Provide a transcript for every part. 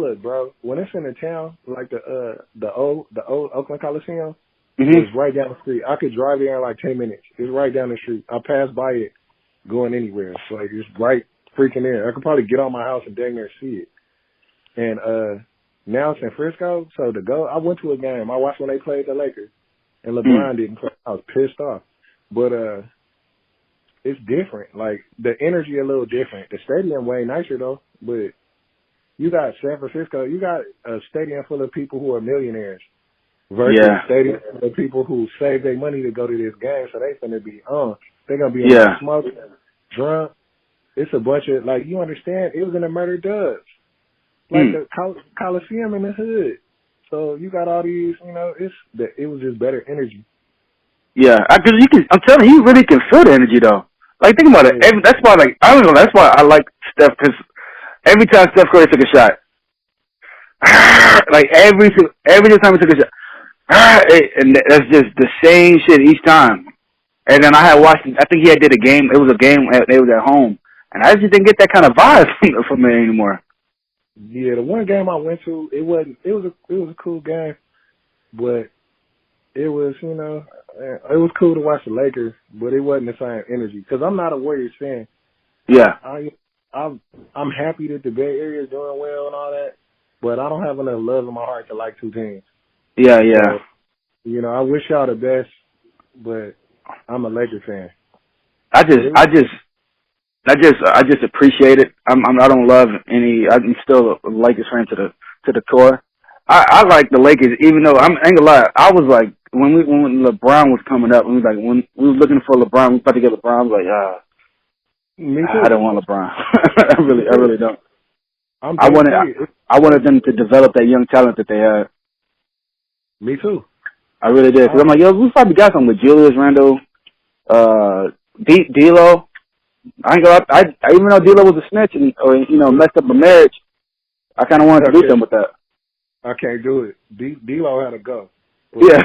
look, bro. When it's in the town, like the old Oakland Coliseum, Mm-hmm. it's right down the street. I could drive there in like 10 minutes. It's right down the street. I pass by it going anywhere. So like it's right freaking there. I could probably get on my house and dang near see it. And now it's in Frisco, so I went to a game. I watched when they played the Lakers, and LeBron didn't play. I was pissed off. But it's different. Like the energy a little different. The stadium way nicer though, but you got San Francisco, you got a stadium full of people who are millionaires versus a stadium full of people who save their money to go to this game, so they finna be on. They're gonna be in there smoking, drunk. It's a bunch of, like, you understand, it was in the murder dubs. Like the Coliseum in the hood. So you got all these, you know, it was just better energy. Yeah, because I'm telling you, really can feel the energy though. Like, think about it. That's why, like, I don't know. That's why I like Steph, because every time Steph Curry took a shot, like every time he took a shot, and that's just the same shit each time. And then I had watched. I think he had did a game. It was a game. They was at home, and I just didn't get that kind of vibe from it anymore. Yeah, the one game I went to, it was a cool game, but it was, you know, it was cool to watch the Lakers, but it wasn't the same energy because I'm not a Warriors fan. Yeah, I'm happy that the Bay Area is doing well and all that, but I don't have enough love in my heart to like two teams. Yeah. So, you know, I wish y'all the best, but I'm a Lakers fan. I just appreciate it. I don't love any. I'm still a Lakers fan to the core. I like the Lakers, even though I ain't gonna lie. I was like when LeBron was coming up, when we was looking for LeBron, we was about to get LeBron. I was like, me too. I don't want LeBron. I really don't. I wanted them to develop that young talent that they had. Me too. I really did, because I'm like, yo, we probably got something with Julius Randle, D'Lo. I ain't gonna. I even though D'Lo was a snitch and messed up a marriage, I kind of wanted to do something with that. I can't do it. D'Lo had to go. Yeah.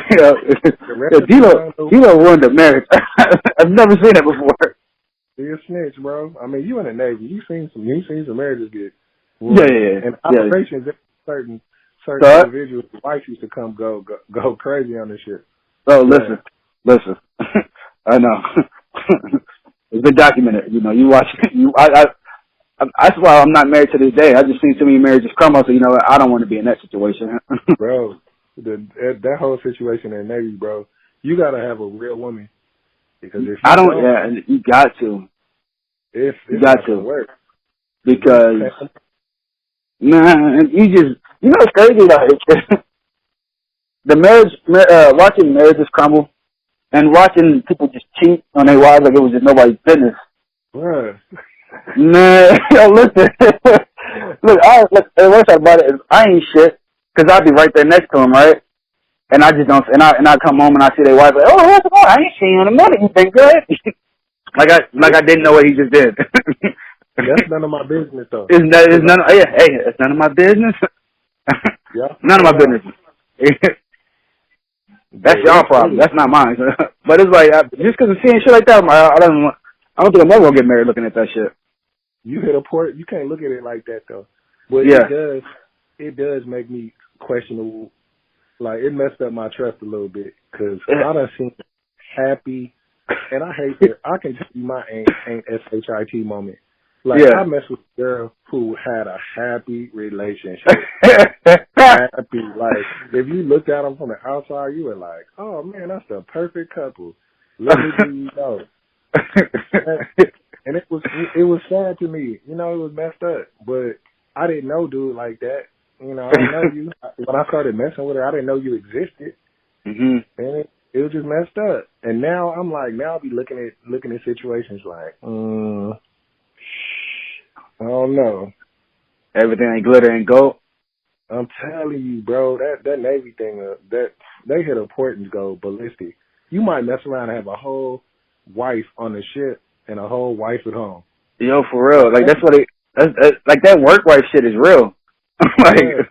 D'Lo ruined the marriage. I've never seen that before. He's a snitch, bro. I mean, you in the Navy, you seen some marriages get ruined. Yeah. And operations, certain individuals, wives used to come go crazy on this shit. Oh, listen. I know. It's been documented. You know, you watch it. That's why I'm not married to this day. I just seen too many marriages crumble, so you know what? I don't want to be in that situation. Bro, that whole situation in the Navy, bro, you got to have a real woman. Because if you got to. You got to work. Because, it's crazy, like, the marriage, watching marriages crumble, and watching people just cheat on their wives like it was just nobody's business. Bruh. Man, yo, listen. Look, the worst part about it is I ain't shit, because I'll be right there next to him, right? And I just don't, and I come home and I see their wife like, oh, what's the point? I ain't seen you in a minute. You been good? like I didn't know what he just did. That's none of my business, though. It's none of my business. Yeah. None of my business. That's your problem. That's not mine. But it's like, just because I'm seeing shit like that, I don't think I'm ever gonna get married looking at that shit. You hit a port. You can't look at it like that though. But it does make me questionable. Like it messed up my trust a little bit because I done seen happy, and I hate that. I can tell you my ain't shit moment. Like I messed with a girl who had a happy relationship. Happy, like if you looked at them from the outside, you were like, "Oh man, that's the perfect couple." Let me do you know. And it was sad to me. You know, it was messed up. But I didn't know dude like that. You know, I didn't know you. When I started messing with her, I didn't know you existed. Mm-hmm. And it was just messed up. And now I'm like, I'll be looking at situations like, I don't know. Everything ain't glitter and gold. I'm telling you, bro, that Navy thing, that they hit a port and go ballistic. You might mess around and have a whole wife on the ship and a whole wife at home. Yo, for real. Like, that's what like, that work wife shit is real. Like,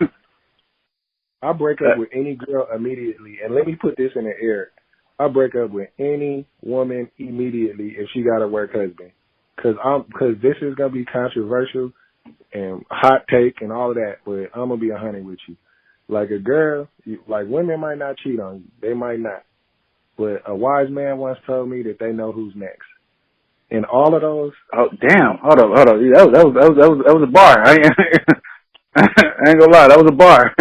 I break up with any girl immediately, and let me put this in the air. I break up with any woman immediately if she got a work husband. Cause this is going to be controversial, and hot take and all of that, but I'm gonna be 100 with you. Like a girl, like women might not cheat on you, they might not, but a wise man once told me that they know who's next. And all of those. Oh damn! Hold up. That was a bar. I ain't gonna lie, that was a bar.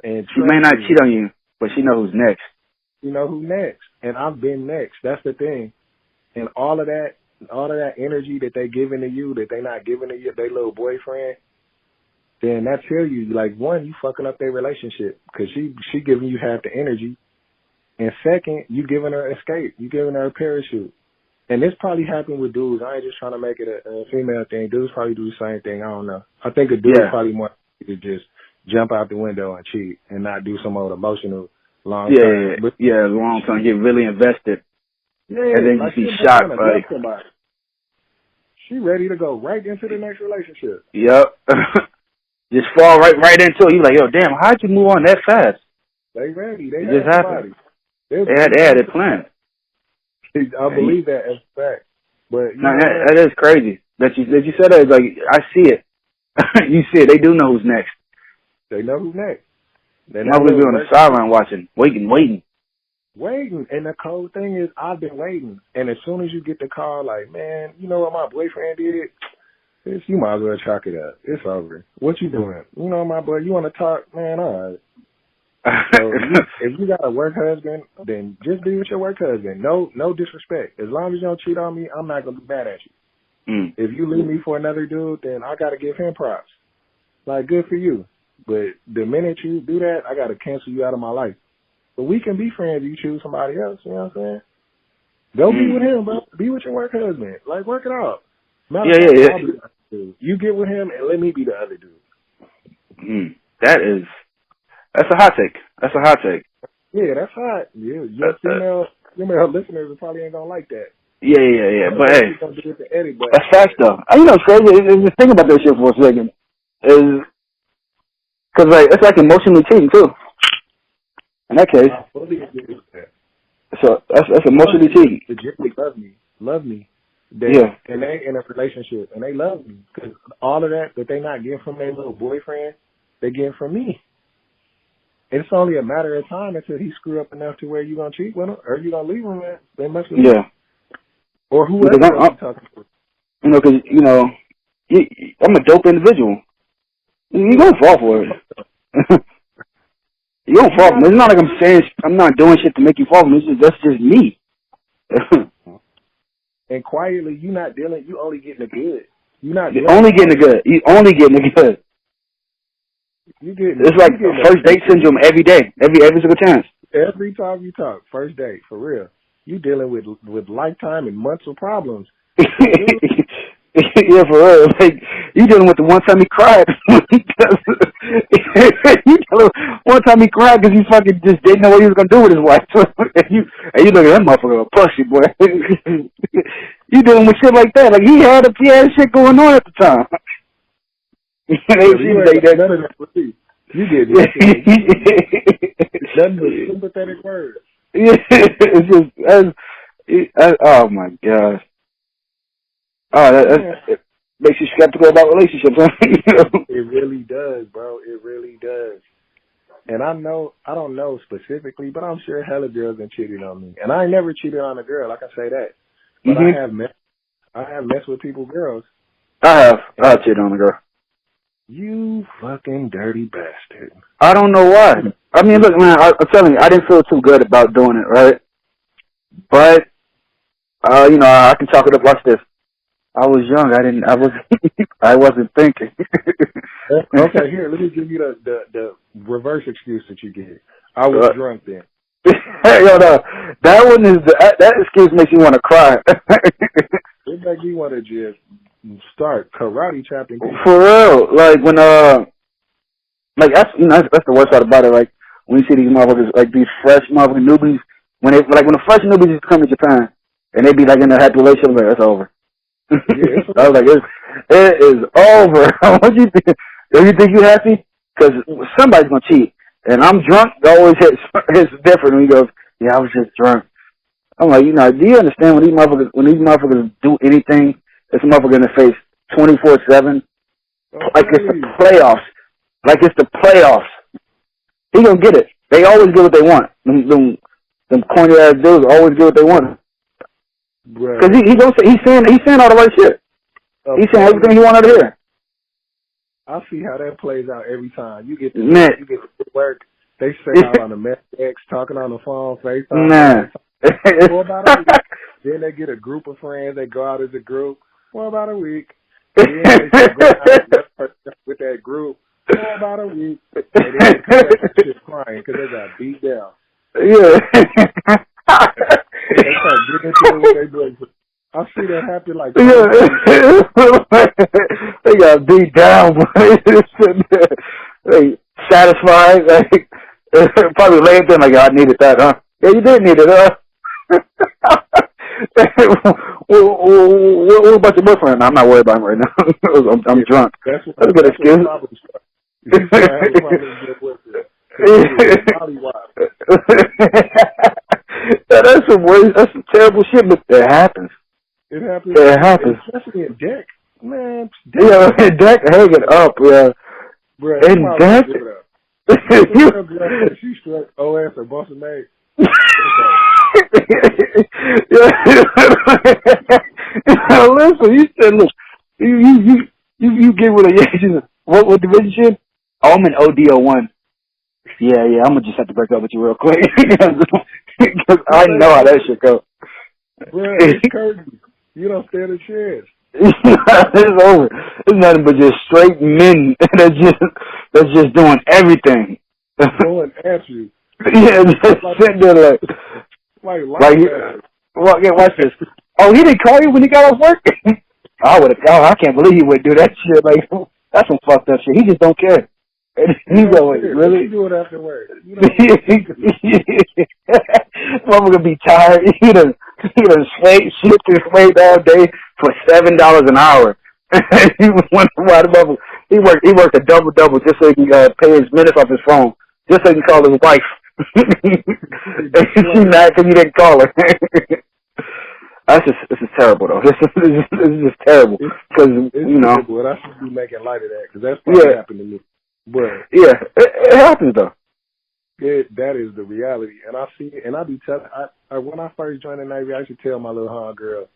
And she may not cheat on you, but she know who's next. You know who's next, and I've been next. That's the thing. And all of that energy that they giving to you, that they not giving to their little boyfriend, then that tell you, like, one, you fucking up their relationship because she giving you half the energy, and second, you giving her escape, you giving her a parachute. And this probably happened with dudes. I ain't just trying to make it a female thing. Dudes probably do the same thing. I don't know. I think a dude probably more to just jump out the window and cheat and not do some old emotional long term. Long term. Get really invested. Yeah, and then like you be shocked. Like, she ready to go right into the next relationship. Yep. Just fall right into it. You like, yo, damn, how'd you move on that fast? They ready. They just happened. They had it planned. I believe that as a fact. But that is crazy. That you said that. Like, I see it. You see it. They do know who's next. They know who's next. They're not really on the sideline watching, waiting. And the cold thing is, I've been waiting. And as soon as you get the call, like, man, you know what my boyfriend did? You might as well chalk it up. It's over. What you doing? You know, my boy, you want to talk? Man, all right. So if you got a work husband, then just be with your work husband. No disrespect. As long as you don't cheat on me, I'm not going to be mad at you. If you leave me for another dude, then I got to give him props. Like, good for you. But the minute you do that, I got to cancel you out of my life. But we can be friends if you choose somebody else, you know what I'm saying? Go be with him, bro. Be with your work husband. Like, work it out. You get with him and let me be the other dude. That's a hot take. Yeah, that's hot. Yeah, your female listeners probably ain't gonna like that. Yeah. But hey, Eddie, that's facts though. You know, it's crazy. Just think about that shit for a second. Cause like it's like emotionally cheating too. In that case, so that's emotionally cheating. Legitimately love me. And they in a relationship and they love me because all of that they not getting from their little boyfriend, they getting from me. It's only a matter of time until he screw up enough to where you gonna cheat with him or you gonna leave him. They must leave him. Or whoever you're talking to. You know, because you know, I'm a dope individual. You gonna fall for it. You don't fall for it. It's not like I'm saying I'm not doing shit to make you fall for me. That's just me. And quietly, you not dealing. You only getting the good. You're only getting the good. You only getting the good. It's like first date syndrome every day, every single chance. Every time you talk, first date, for real. You dealing with lifetime and months of problems. Yeah, for real. Like, you dealing with the one time he cried. You dealing one time he cried because he fucking just didn't know what he was gonna do with his wife. and you look at that motherfucker a pussy, boy. You dealing with shit like that. Like he had shit going on at the time. You get nothing but sympathetic words. Yeah, it's just oh my gosh. Oh, it makes you skeptical about relationships. It really does, bro. It really does. And I don't know specifically, but I'm sure hella girls been cheating on me. And I ain't never cheated on a girl, I can say that. But I have messed with people, girls. I cheated on a girl. You fucking dirty bastard. I don't know why. I mean, look, man, I'm telling you, I didn't feel too good about doing it, right? But, you know, I can chalk it up like this. I was young. I wasn't thinking. Okay, here, let me give you the reverse excuse that you get. I was drunk then. Yo, no, that excuse makes you want to cry. It makes you want to just start karate chopping people. For real, like when like that's that's the worst part about it. Like when you see these motherfuckers, like these fresh motherfucking newbies, when the fresh newbies used to come to Japan and they be like in a happy relationship, like, it's over. Yeah, I was like, it is over. What you think? Do you think you happy? Because somebody's gonna cheat, and I'm drunk. It always hits different when he goes, "Yeah, I was just drunk." I'm like, you know, do you understand when these motherfuckers do anything, it's a motherfucker in the face 24/7, like it's the Okay. playoffs. Like it's the playoffs. He gonna get it. They always get what they want. Them corny ass dudes always get what they want. Cause Bruh. he's saying all the right shit. He's saying everything he wanted to hear. I see how that plays out every time. You get Man. to work. They say out on the X, talking on the phone, FaceTime. Man. For about a week. Then they get a group of friends. They go out as a group for about a week. Then they go out with that group for about a week. And then they come back and shit crying because they got beat down. Yeah. They start getting into it with their boys. I see that happen like they got beat down, boy. They satisfied, like probably laid there like, I needed that, huh? Yeah, you did need it, huh? What about your boyfriend? I'm not worried about him right now. I'm drunk. That's a good excuse. That's some terrible shit, but it happens. It happens. It happens. Especially in deck. Man, yeah, in deck, hang it up, yeah. Bruh, in deck? She struck OS or Boston Maid. Listen, you said, look, you get with a what division shit? Oh, I'm in ODO1. Yeah, I'm gonna just have to break up with you real quick because I know how that shit goes. Bruh, it's crazy. You don't stand a chance. It's over. It's nothing but just straight men that's just doing everything. Going at you. Yeah, just sitting there like watch this. Oh, he didn't call you when he got off work? I can't believe he would do that shit. Like, that's some fucked up shit. He just don't care. He's like, really? You do it after work. Mama gonna be tired. He done shift his weight all day for $7 an hour. He wonder why the mother he worked a double just so he can pay his minutes off his phone, just so he can call his wife. She's mad because you didn't call her. This is terrible though. This is just terrible because you know. But I should be making light of that because that's probably happened to me. But yeah, it happens though. That is the reality, and I see it, and I be telling. I when I first joined the Navy, I used to tell my little homegirl,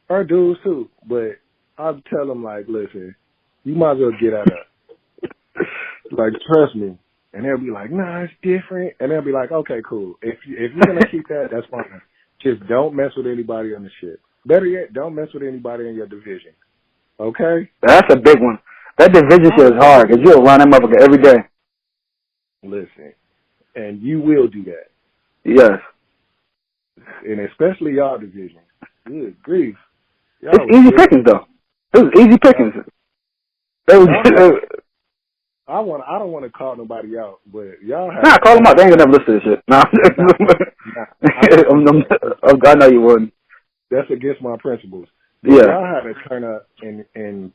her dudes too, but I'd tell them like, listen, you might as well get out of like, trust me, and they'll be like, nah, it's different, and they'll be like, okay, cool. If you're gonna keep that, that's fine. Just don't mess with anybody on the ship. Better yet, don't mess with anybody in your division. Okay? That's a big one. That division shit is hard because you'll run them up every day. Listen, and you will do that. Yes. And especially y'all division. Good grief. It's easy pickings though. It was easy pickings. I don't want to call nobody out, but y'all have. Nah, call them out. They ain't gonna never listen to this shit. Nah. I know you wouldn't. That's against my principles. But y'all had to turn up and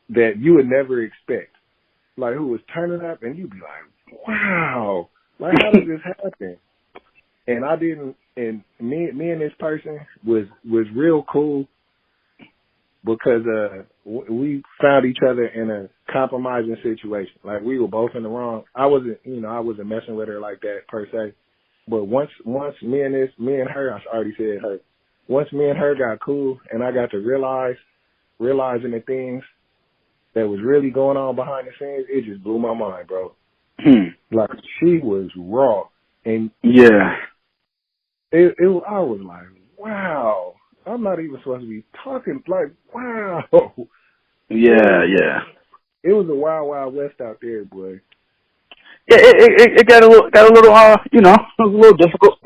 that you would never expect. Like, who was turning up and you'd be like, wow, like, how did this happen? And I didn't, and me and this person was real cool because we found each other in a compromising situation. Like, we were both in the wrong. I wasn't messing with her like that per se. But once me and her, I already said her. Once me and her got cool and I got to realizing the things that was really going on behind the scenes, it just blew my mind, bro. Like, she was raw. And I was like, wow, I'm not even supposed to be talking. Like, wow. Yeah. It was a wild, wild west out there, boy. Yeah, it got a little, you know, it was a little difficult.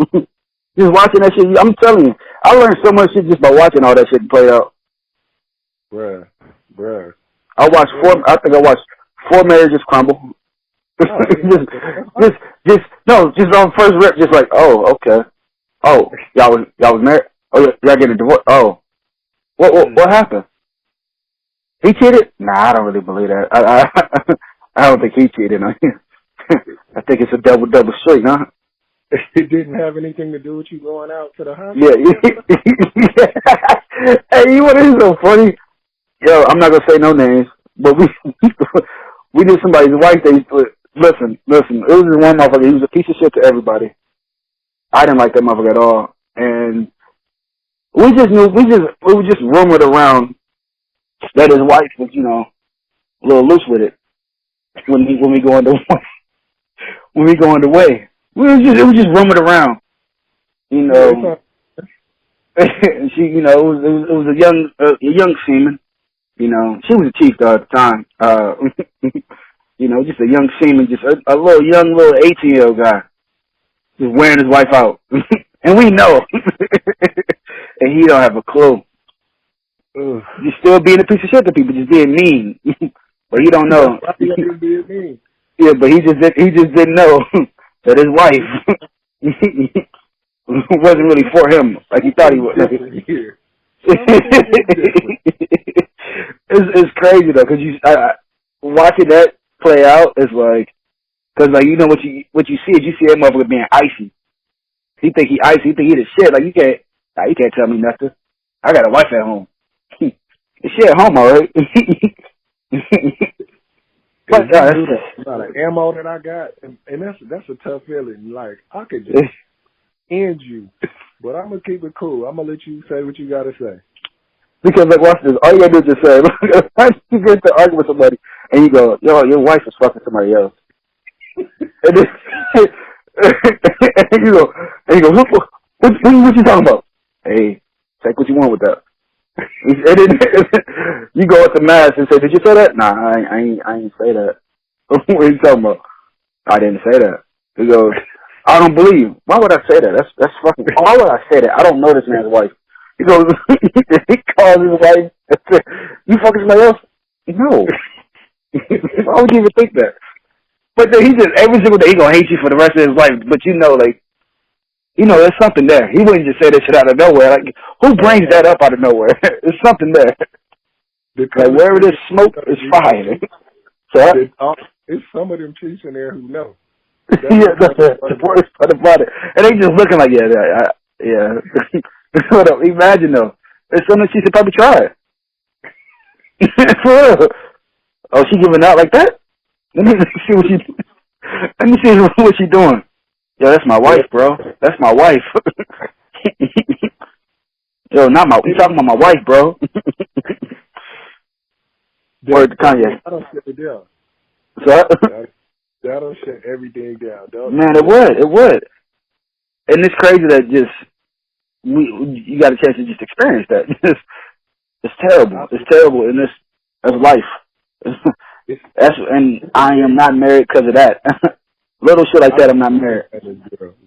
Just watching that shit, I'm telling you, I learned so much shit just by watching all that shit play out. Bruh. I watched 4 marriages crumble. Oh, just on first rip, just like, oh, okay. Oh, y'all was married? Oh, y'all getting a divorce? Oh. What happened? He cheated? Nah, I don't really believe that. I don't think he cheated on you. I think it's a double straight, huh? It didn't have anything to do with you going out to the hospital? Yeah. Hey, you know what is so funny? Yo, I'm not gonna say no names, but we knew somebody's wife. Listen. It was this one motherfucker. He was a piece of shit to everybody. I didn't like that motherfucker at all, and we were just rumored around that his wife was, a little loose with it when we go under when we go underway. It was just rumored around, and she, it was a young seaman. She was a chief though at the time. Just a young seaman, just a little 18-year-old guy, just wearing his wife out, and we know, and he don't have a clue. Ugh. He's still being a piece of shit to people, just being mean, but he don't know. Being mean. Yeah, but he just didn't know that his wife wasn't really for him like he thought he was. It's crazy though, because watching that play out is like, because like what you see is you see that motherfucker being icy. He think he icy. He think he the shit. Like you can't tell me nothing. I got a wife at home. She at home, all right. But that's not an ammo that I got, and that's a tough feeling. Like I could just end you, but I'm gonna keep it cool. I'm gonna let you say what you gotta say. Because like, watch this. All you gotta do is just say, you get to argue with somebody, and you go, "Yo, your wife is fucking somebody else," and then and you go, what you talking about? Hey, take what you want with that. And then you go at the mask and say, "Did you say that?" Nah, I ain't say that. What are you talking about? I didn't say that. He goes, "I don't believe you." Why would I say that? That's fucking. Why would I say that? I don't know this man's wife. He goes, he calls his wife. You fucking somebody else? No. Why would you even think that? But then he just every single day he gonna hate you for the rest of his life. But there's something there. He wouldn't just say that shit out of nowhere. Like, who brings that up out of nowhere? There's something there. Like, wherever there's smoke, there's fire. So it's some of them chiefs in there who know. Yeah, that's the worst part about it. And they just looking like, yeah. Imagine though, there's something she should probably try it. For real. Oh, she giving out like that? Let me see what she doing. Yo, that's my wife, bro. That's my wife. Yo, you talking about my wife, bro. Word to Kanye. I don't shut it down. So, that'll shut everything down. Man, it would. And it's crazy that you got a chance to just experience that. It's terrible. It's terrible, and that's life. And I am not married because of that. Little shit like that, I'm not married.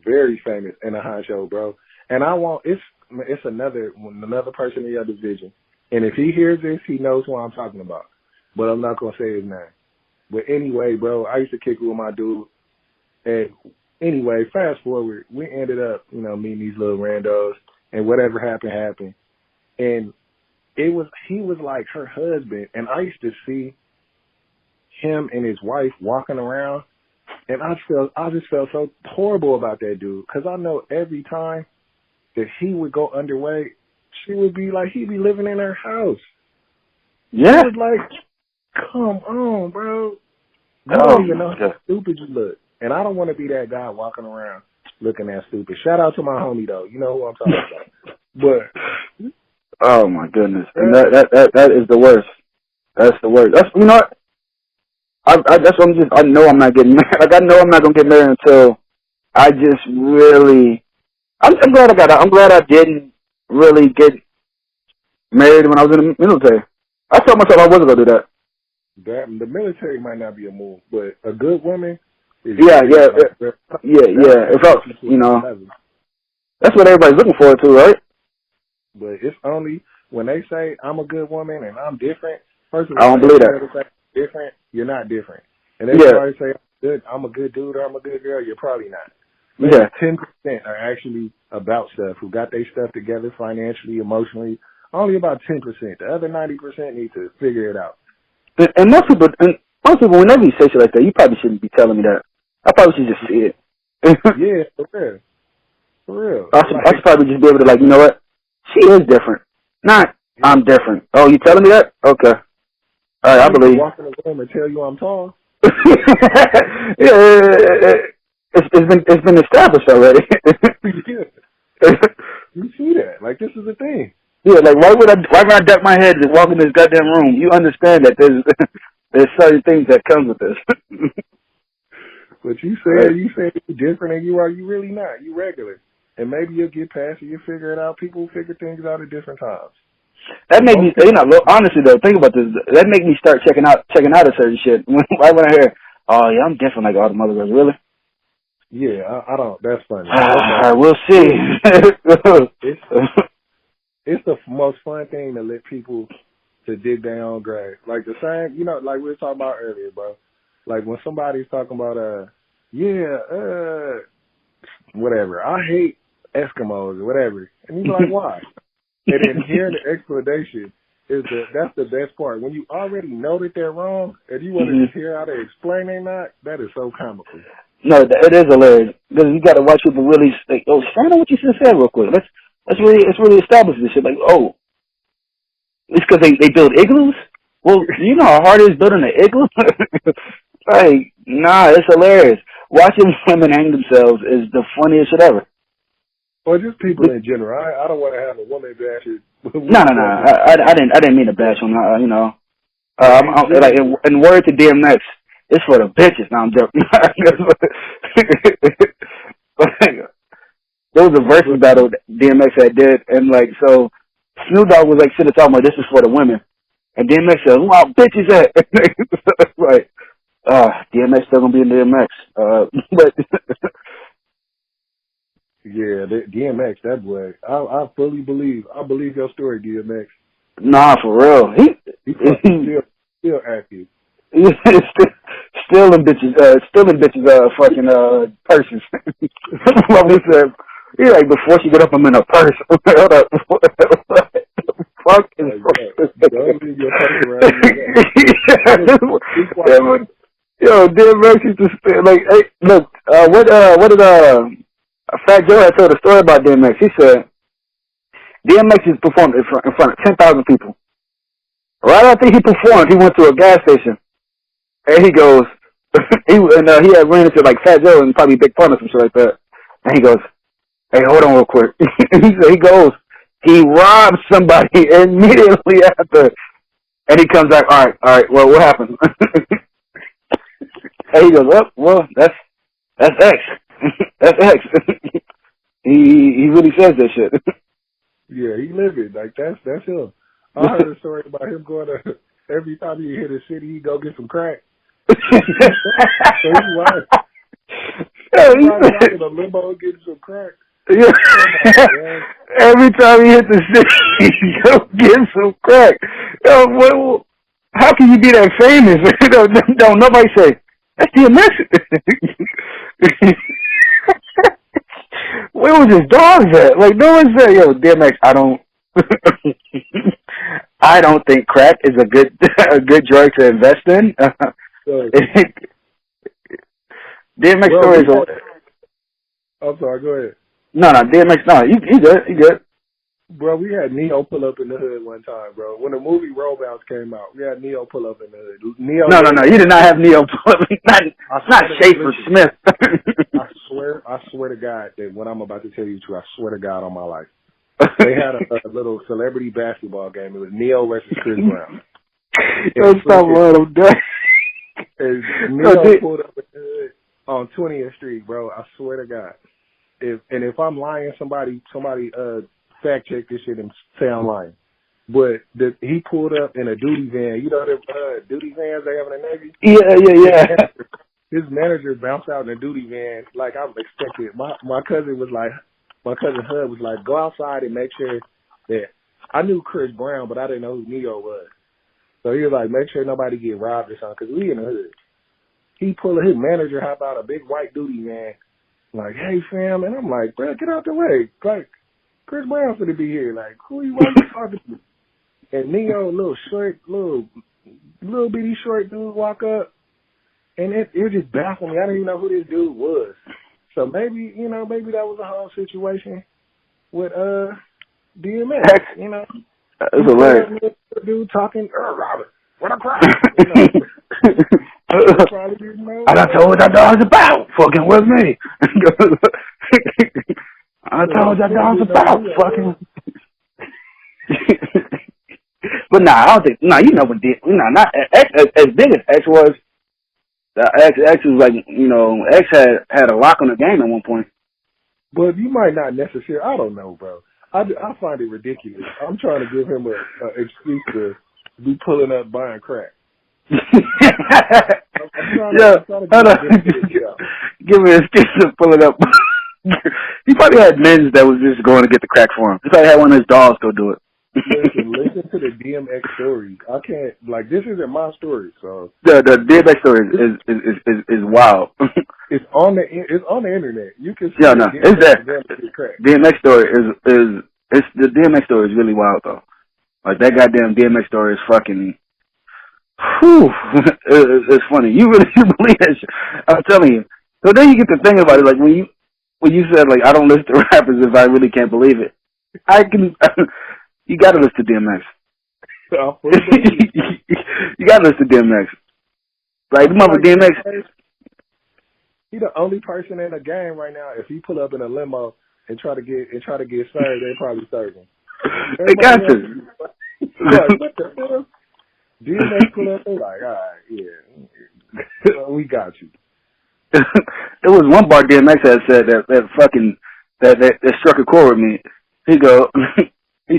Very famous in a high show, bro. And it's another person in your division. And if he hears this, he knows who I'm talking about. But I'm not gonna say his name. But anyway, bro, I used to kick it with my dude. And anyway, fast forward, we ended up, meeting these little randos, and whatever happened. And he was like her husband, and I used to see him and his wife walking around, and I just felt so horrible about that dude, because I know every time that he would go underway, she would be like, he'd be living in her house. Yeah. It was like, come on, bro. You don't even know how stupid you look. And I don't want to be that guy walking around looking that stupid. Shout out to my homie, though. You know who I'm talking about. But oh, my goodness. And that is the worst. That's the worst. That's, what? That's what I know I'm not getting married. Like, I know I'm not going to get married until I just really, I'm glad I didn't really get married when I was in the military. I told myself I wasn't going to do that. The military might not be a move, but a good woman is yeah. If I, that's what everybody's looking forward to, right? But it's only when they say I'm a good woman and I'm different. First of all, I don't believe that. Different, you're not different. And they always say I'm a good dude or I'm a good girl. You're probably not. Maybe 10% are actually about stuff, who got their stuff together financially, emotionally. Only about 10%. The other 90% need to figure it out. And most people, whenever you say shit like that, you probably shouldn't be telling me that. I probably should just see it. Yeah, for real. I should probably just be able to, like, you know what? She is different. Not I'm different. Oh, you telling me that? Okay. All right, I believe. Walk in the room and tell you I'm tall. Yeah, it's been established already. Yeah. You see that? Like, this is the thing. Yeah, like why would I duck my head and walk in this goddamn room? You understand that there's certain things that come with this. But you Right. said you're different, and you are. You really not. You regular. And maybe you'll get past it. You'll figure it out. People figure things out at different times. That made me, Most people, honestly though, think about this. That made me start checking out a certain shit. Right when I hear, oh yeah, I'm different like all the mother girls. Really? yeah, I don't. That's funny. We'll see. It's the most fun thing to let people to dig their own grave. Like the same, like we were talking about earlier, bro. Like when somebody's talking about, whatever. I hate Eskimos or whatever, and you're like, why? And then hearing the explanation that's the best part. When you already know that they're wrong and you want to just hear how they explain they're not, that is so comical. No, it is hilarious because you got to watch people really. Like, oh, stand on what you just said real quick. Let's really establish this shit. Like, oh, it's because they build igloos. Well, do you know how hard it is building an igloo? Like, nah, it's hilarious. Watching women hang themselves is the funniest shit ever. Or just people in general. I don't want to have a woman bash it. No. I didn't mean to bash on. Like in word to DMX, it's for the bitches. Now I'm joking. There was a versus battle that DMX had did, and like so, Snoop Dogg was like sitting talking about this is for the women, and DMX said, "Wow, bitches at." Like, DMX still gonna be in DMX, but. Yeah, DMX, that boy. I fully believe. I believe your story, DMX. Nah, for real. He still active. Still in bitches, fucking, purses. What we said, he like, before she get up, I'm in a purse. Hold up. What the fuck is don't leave your purse around you. Yo, DMX used to spit, like, hey, look, what did, Fat Joe had told a story about DMX. He said, DMX has performed in front of 10,000 people. Right after he performed, he went to a gas station. And he goes, he had ran into like Fat Joe and probably Big Pun or some shit like that. And he goes, hey, hold on real quick. He robbed somebody immediately after. And he comes back, all right, well, what happened? And he goes, well, that's X. That's X. He really says that shit. Yeah, he living. Like, that's him. I heard a story about him going to, every time he hit a city, he go get some crack. So he's right. He's riding in a limo getting some crack. Yeah. Every time he hit the city, he go get some crack. Yo, how can you be that famous? Don't nobody say, that's DMX. Where was his dogs at? Like, no one said, yo, DMX, I don't think crack is a good drug to invest in. DMX stories are... I'm sorry, go ahead. No, DMX, no, you good. Bro, we had Neo pull up in the hood one time, bro. When the movie Robots came out, we had Neo pull up in the hood. No, you did not have Neo pull up. Not Schaefer Smith. I swear to God that what I'm about to tell you true, I swear to God on my life. They had a little celebrity basketball game. It was Neo versus Chris Brown. Don't stop lying, I'm done. And Neo pulled up in the hood on 20th Street, bro. I swear to God. If I'm lying, somebody fact check this shit and say I'm lying. But he pulled up in a duty van. You know the duty vans they have in the Navy? Yeah. His manager bounced out in a duty van like I was expected. My cousin Hud was like, go outside and make sure that I knew Chris Brown, but I didn't know who Neo was. So he was like, make sure nobody get robbed or something, because we in the hood. His manager hop out a big white duty van, like, hey fam, and I'm like, bro, get out the way. Like, Chris Brown's gonna be here. Like, why you talking to? And Neo, little bitty short dude walk up, and it just baffled me. I didn't even know who this dude was. So maybe that was a whole situation with DMX, It's hilarious. Dude talking, Robert, what a crowd. You know, probably didn't know. I told what that dog's about. Fucking with me. I told that dog's about. Fucking. But nah, I don't think. Nah, you know what? Nah, not X. As big as X was, X was like, you know, X had a lock on the game at one point. But you might not necessarily. I don't know, bro. I find it ridiculous. I'm trying to give him a excuse to be pulling up buying crack. Give me an excuse to pull it up. He probably had men that was just going to get the crack for him. He probably had one of his dogs go do it. Listen to the DMX stories. I can't, like, this isn't my story, so. The DMX story is wild. It's on the internet. You can see it's there. DMX story the DMX story is really wild though. Like that goddamn DMX story is fucking. Whew, it's funny. You really believe that shit. I'm telling you. So then you get to think about it. Like when you said like I don't listen to rappers if I really can't believe it. I can. You gotta listen to DMX. You gotta listen to DMX. Like mother DMX. He the only person in the game right now. If he pull up in a limo and try to get served, they probably serve him. They got to. Like, what the hell? DMX pull up, they like, all right, yeah, we got you. There was one bar DMX had said that struck a chord with me. He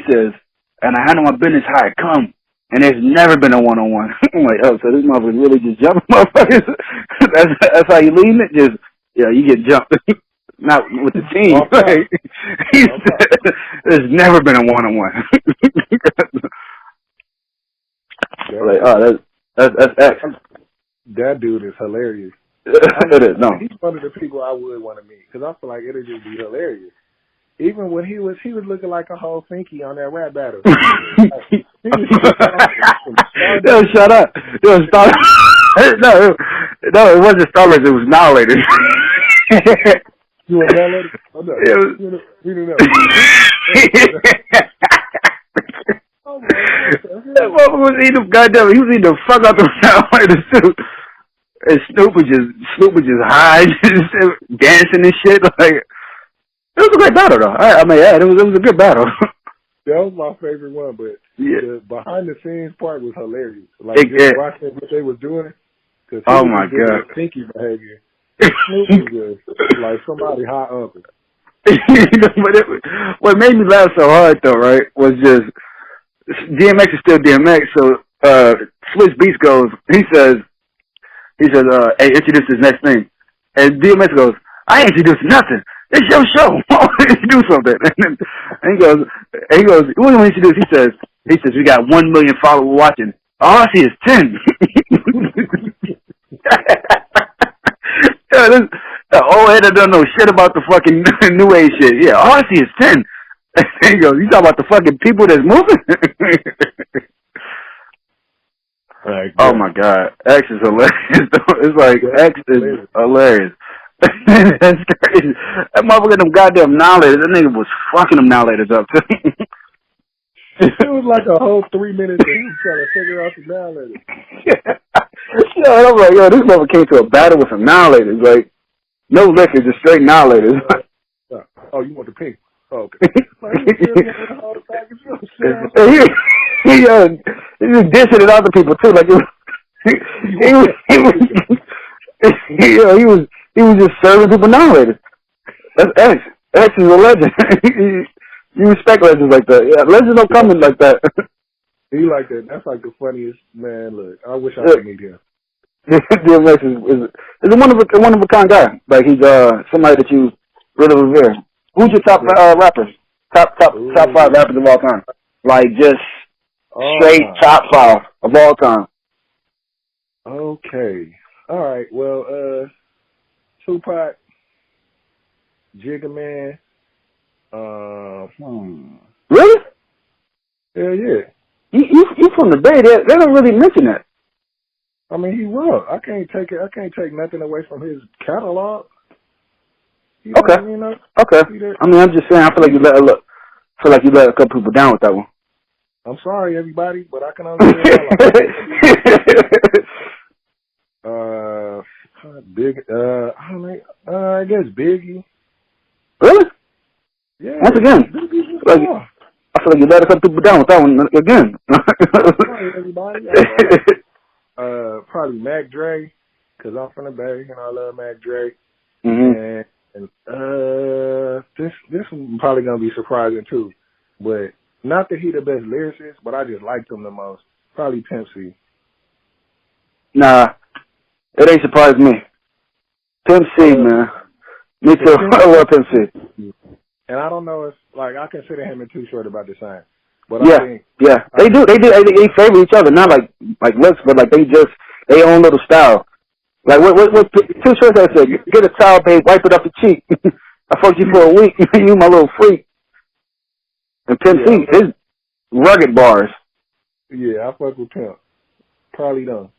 says, and I handle my business how it come. And there's never been a one-on-one. I'm like, oh, so this motherfucker really just jumping motherfuckers? That's how you leading it? Just, yeah, you get jumped. Not with the team. Like, he said, there's never been a one-on-one. Like, oh, that's X. That dude is hilarious. It is, no. He's one of the people I would want to meet, because I feel like it'll just be hilarious. Even when he was looking like a whole Finky on that rap battle. Yo, shut up. Yo, Star. No, it wasn't Starless. It was Annihilated. You were Annihilated? Oh no. You didn't know. Oh my God. That motherfucker was eating goddamn. He was eating the fuck out the Annihilators too. And Snoop was just high, dancing and shit. Like it was a great battle though. I mean, yeah, it was a good battle. That was my favorite one, but the behind the scenes part was hilarious. Like watching what they was doing. Oh my God, stinky behavior. Snoop was just like somebody high up. But what made me laugh so hard though, right, was just DMX is still DMX. So Swizz Beatz goes, he says, hey, introduce this next thing, and DMX goes, I ain't introduced nothing. It's your show. Why don't you do something? And he goes, what do you introduce? He says, we got 1 million followers watching. All I see is 10. The old head that don't know shit about the fucking new age shit. Yeah, all I see is 10. And he goes, you talking about the fucking people that's moving? Oh my God. X is hilarious. It's like, X is hilarious. That's crazy. That motherfucker, them goddamn annihilators, that nigga was fucking them annihilators up too. It was like a whole 3 minutes of him trying to figure out the annihilators. Yeah, I was like, yo, this motherfucker came to a battle with some annihilators. Like, no liquor, just straight annihilators. Oh, you want the pink? Oh, okay. He just dissing at other people too. Like, he was just serving people annihilators. That's X. X is a legend. You respect legends like that. Yeah, legends don't come in like that. He like that. That's like the funniest, man. Look, I wish I could meet him. DMX is a one of a kind guy. Like he's somebody that you really revere. Who's your top rappers? Top 5 rappers of all time. Like just straight top 5 of all time. Okay. All right. Well, Tupac, Jigga Man. Really? Hell yeah. You from the Bay? They don't really mention that. I mean, he was. I can't take nothing away from his catalog. Okay. You know, okay. I mean, I'm just saying. I feel like you let a couple people down with that one. I'm sorry, everybody, but I can only say all I Big, I don't know, I guess Biggie. Really? Yeah. Once again, like, I feel like you let a couple people down with that one again. Sorry, everybody. Probably Mac Dre, cause I'm from the Bay and I love Mac Dre. And this one probably gonna be surprising too, but not that he the best lyricist, but I just liked him the most. Probably Pimp C. Nah, it ain't surprised me. Pimp C, man. Me too. I love Pimp C. And I don't know if, like, I consider him and Too Short about the same. But yeah, I think, they do. They favor each other, not like looks, but like they own little style. Like what Too Short that said? Get a towel, babe, wipe it off the cheek. I fucked you for a week. You my little freak. And Pimp C, his rugged bars. Yeah, I fuck with Pimp. Probably don't.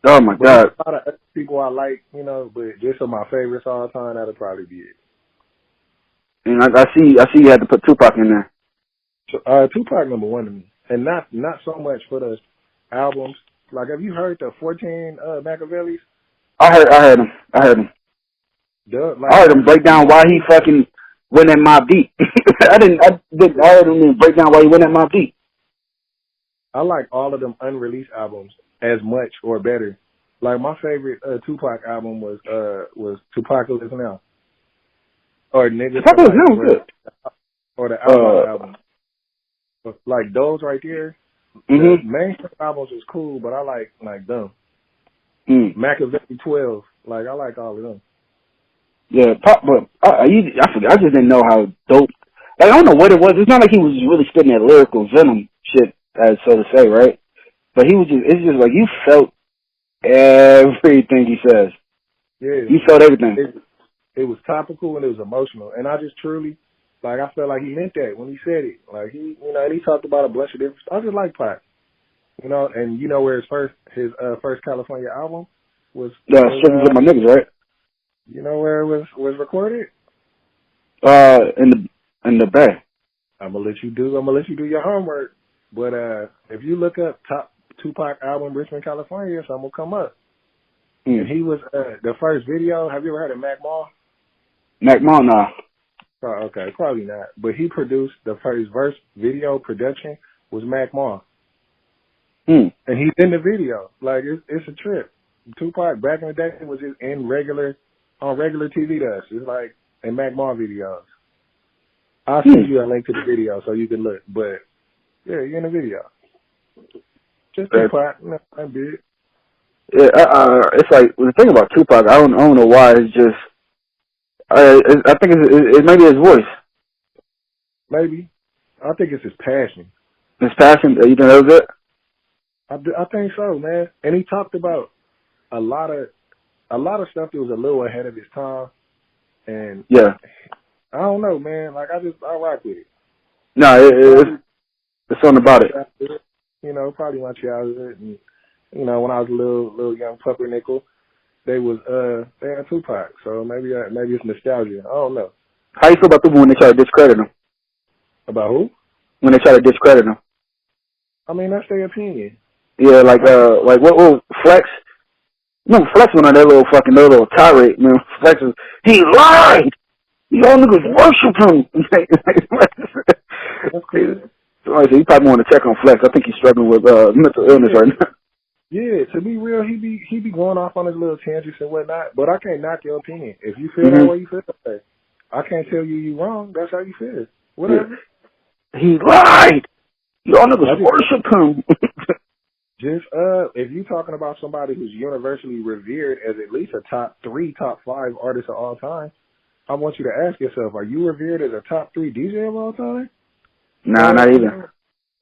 Oh my God. A lot of other people I like, you know, but just of my favorites all the time, that'll probably be it. And I see you had to put Tupac in there. So, Tupac number one to me, and not so much for the albums. Like, have you heard the 14 Machiavellis? I heard him. I heard him break down why he fucking went at Mobb Deep. I heard him break down why he went at Mobb Deep. I like all of them unreleased albums as much or better. Like, my favorite Tupac album was Tupacalypse Now. Or Niggas Tupacalypse Now was good. Or the album. Like, those right there. The mainstream albums was cool, but I like them. Machiavelli 12. Like, I like all of them. Yeah, but I forgot. I just didn't know how dope. Like, I don't know what it was. It's not like he was really spitting that lyrical venom shit, as so to say, right? But he was it's just like you felt everything he says. Yeah. You felt everything. It was topical and it was emotional. And I just truly, like, I felt like he meant that when he said it. Like, he, you know, and he talked about a bunch of different stuff. I just like Pac. You know, and you know where his first California album was? Stripping with my niggas, right? You know where it was recorded? In the Bay. I'm gonna let you do your homework. But if you look up top Tupac album Richmond, California, something will come up. And he was the first video. Have you ever heard of Mac Mall? Mac Mall, nah. Oh, okay, probably not. But he produced the first verse video production was Mac Mall. And he's in the video. Like, it's a trip. Tupac back in the day was just on regular TV to us. It's like in Mac Mall videos. I'll send you a link to the video so you can look. But yeah, you're in the video. Just Tupac, I'm big. Yeah, it's like the thing about Tupac. I don't know why. It's just I think it's maybe his voice. Maybe. I think it's his passion. His passion. You think that was it? I think so, man. And he talked about a lot of stuff that was a little ahead of his time. And yeah, I don't know, man. Like, I rock with it. No, it's something about it. You know, probably my childhood, and you know, when I was a little young puppernickel, they had Tupac. So maybe it's nostalgia. I don't know. How you feel about people when they try to discredit him? About who? When they try to discredit him. I mean, that's their opinion. Yeah, like what Flex? No, Flex went on that little tirade, man. Flex was, he lied! Y'all niggas worship him! That's cool. So you probably want to check on Flex. I think he's struggling with mental illness right now. Yeah, to be real, he be going off on his little tangents and whatnot, but I can't knock your opinion. If you feel that way, you feel that way. I can't tell you wrong. That's how you feel. Whatever. Yeah. He lied! Y'all niggas worship him! Just, if you're talking about somebody who's universally revered as at least a top 3, top 5 artist of all time, I want you to ask yourself, are you revered as a top 3 DJ of all time? Nah, not even.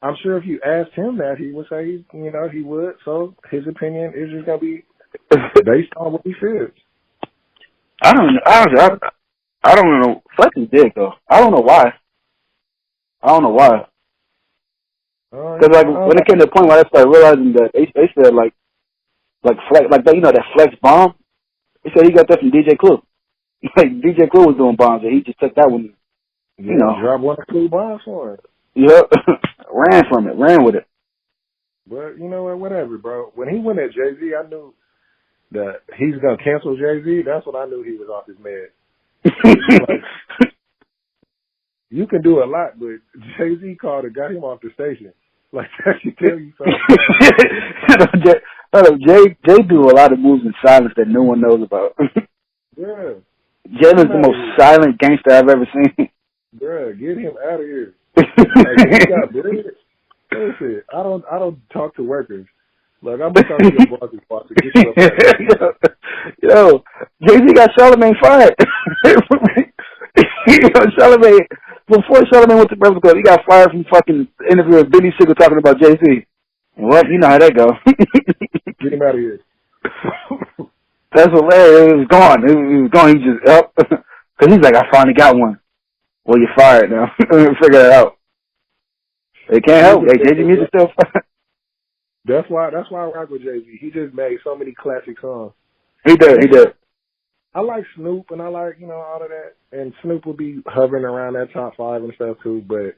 I'm sure if you asked him that, he would say, he would. So his opinion is just going to be based on what he feels. I don't know. Flex is big, though. I don't know why. Because when it came to the point where I started realizing that they said like Flex, like that, that Flex bomb. They said he got that from DJ Clue. Like DJ Clue was doing bombs, and he just took that one. Drop one or two bombs for it. Yep. ran from it, ran with it. But you know what? Whatever, bro. When he went at Jay-Z, I knew that he's gonna cancel Jay-Z. That's when I knew he was off his meds. Like, you can do a lot, but Jay-Z called and got him off the station. Like, that should tell you something. Jay do a lot of moves in silence that no one knows about. Yeah. Jay is the most silent gangster I've ever seen. Bruh, get him out of here. Like, he got bread. Listen, I don't talk to workers. Like, I'm gonna talk to your boss's boss to get you up out of here. Yo, Jay-Z got Charlamagne fired. Charlamagne, before Charlamagne went to Breakfast Club, he got fired from fucking interviewing Benny Siegel talking about Jay-Z. Well, you know how that go. Get him out of here. That's hilarious. It was gone. He was gone. He just up. Because he's like, I finally got one. Well, you're fired now. Figure that out. They can't help. Hey, Jay-Z music still fire. That's why I rock with Jay-Z. He just made so many classic songs. He did. I like Snoop and I like, all of that. And Snoop will be hovering around that top 5 and stuff too, but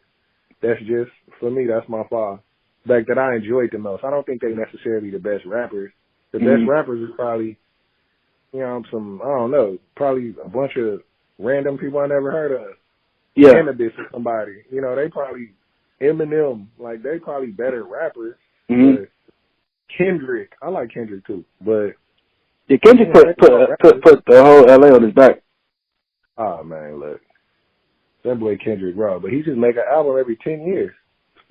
that's just, for me, that's my 5. Like, that I enjoyed the most. I don't think they necessarily the best rappers. The best rappers is probably, probably a bunch of random people I never heard of. Yeah. Cannabis or somebody. They probably, Eminem, like, they probably better rappers. But Kendrick, I like Kendrick too, but yeah, Kendrick put the whole LA on his back. Oh man, look, that boy Kendrick raw, but he just make an album every 10 years.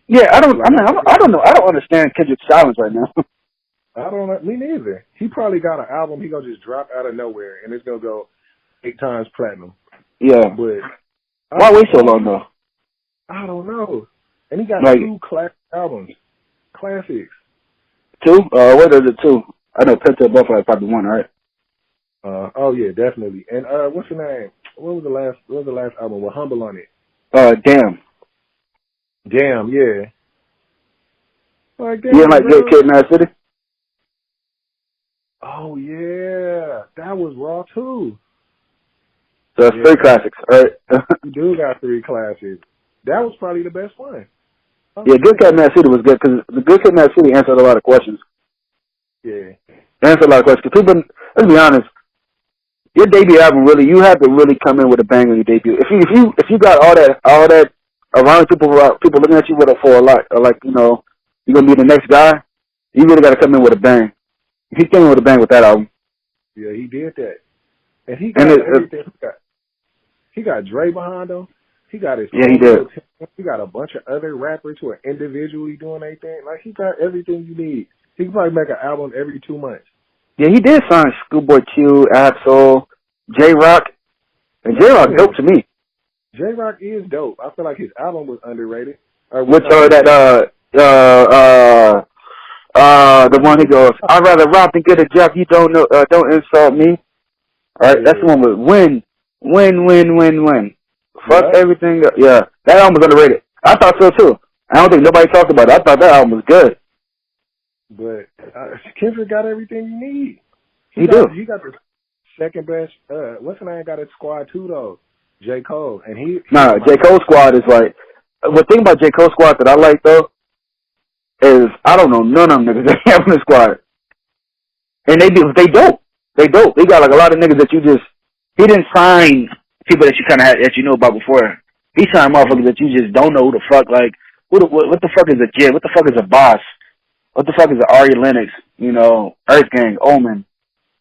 Yeah, I don't know. I don't understand Kendrick's silence right now. Me neither. He probably got an album he gonna just drop out of nowhere and it's gonna go 8 times platinum. Yeah, but why wait so long though? I don't know. And he got 2 classic albums. Classics. 2? What are the 2? I know Penta Buffalo probably 1, right? Oh yeah, definitely. And what's the name? What was the last album with Humble on it? Damn. Damn, yeah. Like damn, you didn't like Good Kid, Mad City? Oh yeah, that was raw too. So it's 3 classics, right? You do got 3 classics. That was probably the best one. Yeah, Good Kid, Mad City was good because the Good Kid, Mad City answered a lot of questions. Yeah. Answered a lot of questions. Because let's be honest, your debut album you have to really come in with a bang on your debut. If you got all that around people looking at you for a lot, or like, you're gonna be the next guy, you really got to come in with a bang. He came in with a bang with that album. Yeah, he did that. And he got everything. He got Dre behind him. He got his he did. He got a bunch of other rappers who are individually doing their thing. Like, he got everything you need. He can probably make an album every 2 months. Yeah, he did sign Schoolboy Q, Absol, J-Rock. And J-Rock dope to me. J-Rock is dope. I feel like his album was underrated. The one he goes, I'd rather rob than get a job. You don't insult me. All right, that's the one with win. Fuck everything. Yeah, that album was underrated. I thought so too. I don't think nobody talked about it. I thought that album was good. But Kendrick got everything you need. He got the second best. What's the name? Got a squad too though. J. Cole and J. Cole squad is like. The thing about J. Cole squad that I like though is I don't know none of them niggas that have in the squad, and they dope. They dope. They got like a lot of niggas that he didn't sign people that you kind of had that you know about before. He signed motherfuckers that you just don't know who the fuck. Like what the fuck is a Jib? What the fuck is a Boss? What the fuck is an Ari Lennox? Earth Gang, Omen.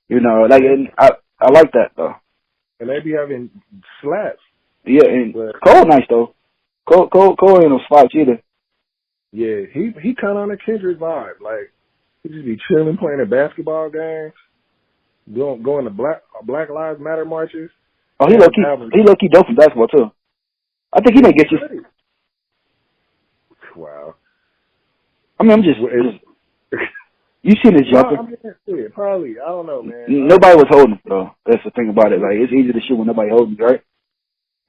Like and I like that though. And they be having slaps. Yeah, and Cole nice though. Cole ain't no slouch either. Yeah, he kind of on a Kendrick vibe. Like he just be chilling, playing at basketball games, going to Black Lives Matter marches. Oh, he low key dope in basketball too. I think he may get you. Wow. I mean, I'm just you seen his jumper? Probably. I don't know, man. Nobody was holding him though. That's the thing about it. Like it's easy to shoot when nobody holding you, right?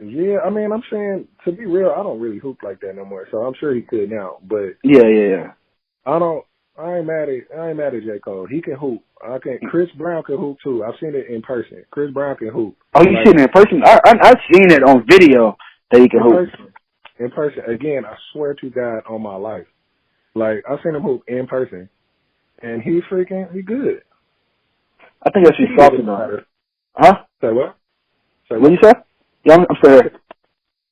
Yeah, I mean, I'm saying, to be real, I don't really hoop like that no more, so I'm sure he could now, but... Yeah. I ain't mad at J. Cole. He can hoop. Chris Brown can hoop, too. I've seen it in person. Chris Brown can hoop. Oh, you seen it in person? I've seen it on video that he can hoop. in person. Again, I swear to God on my life. Like, I seen him hoop in person, and he good. I think that's just salty though. Huh? Say what? What you say? Yeah, I'm sorry.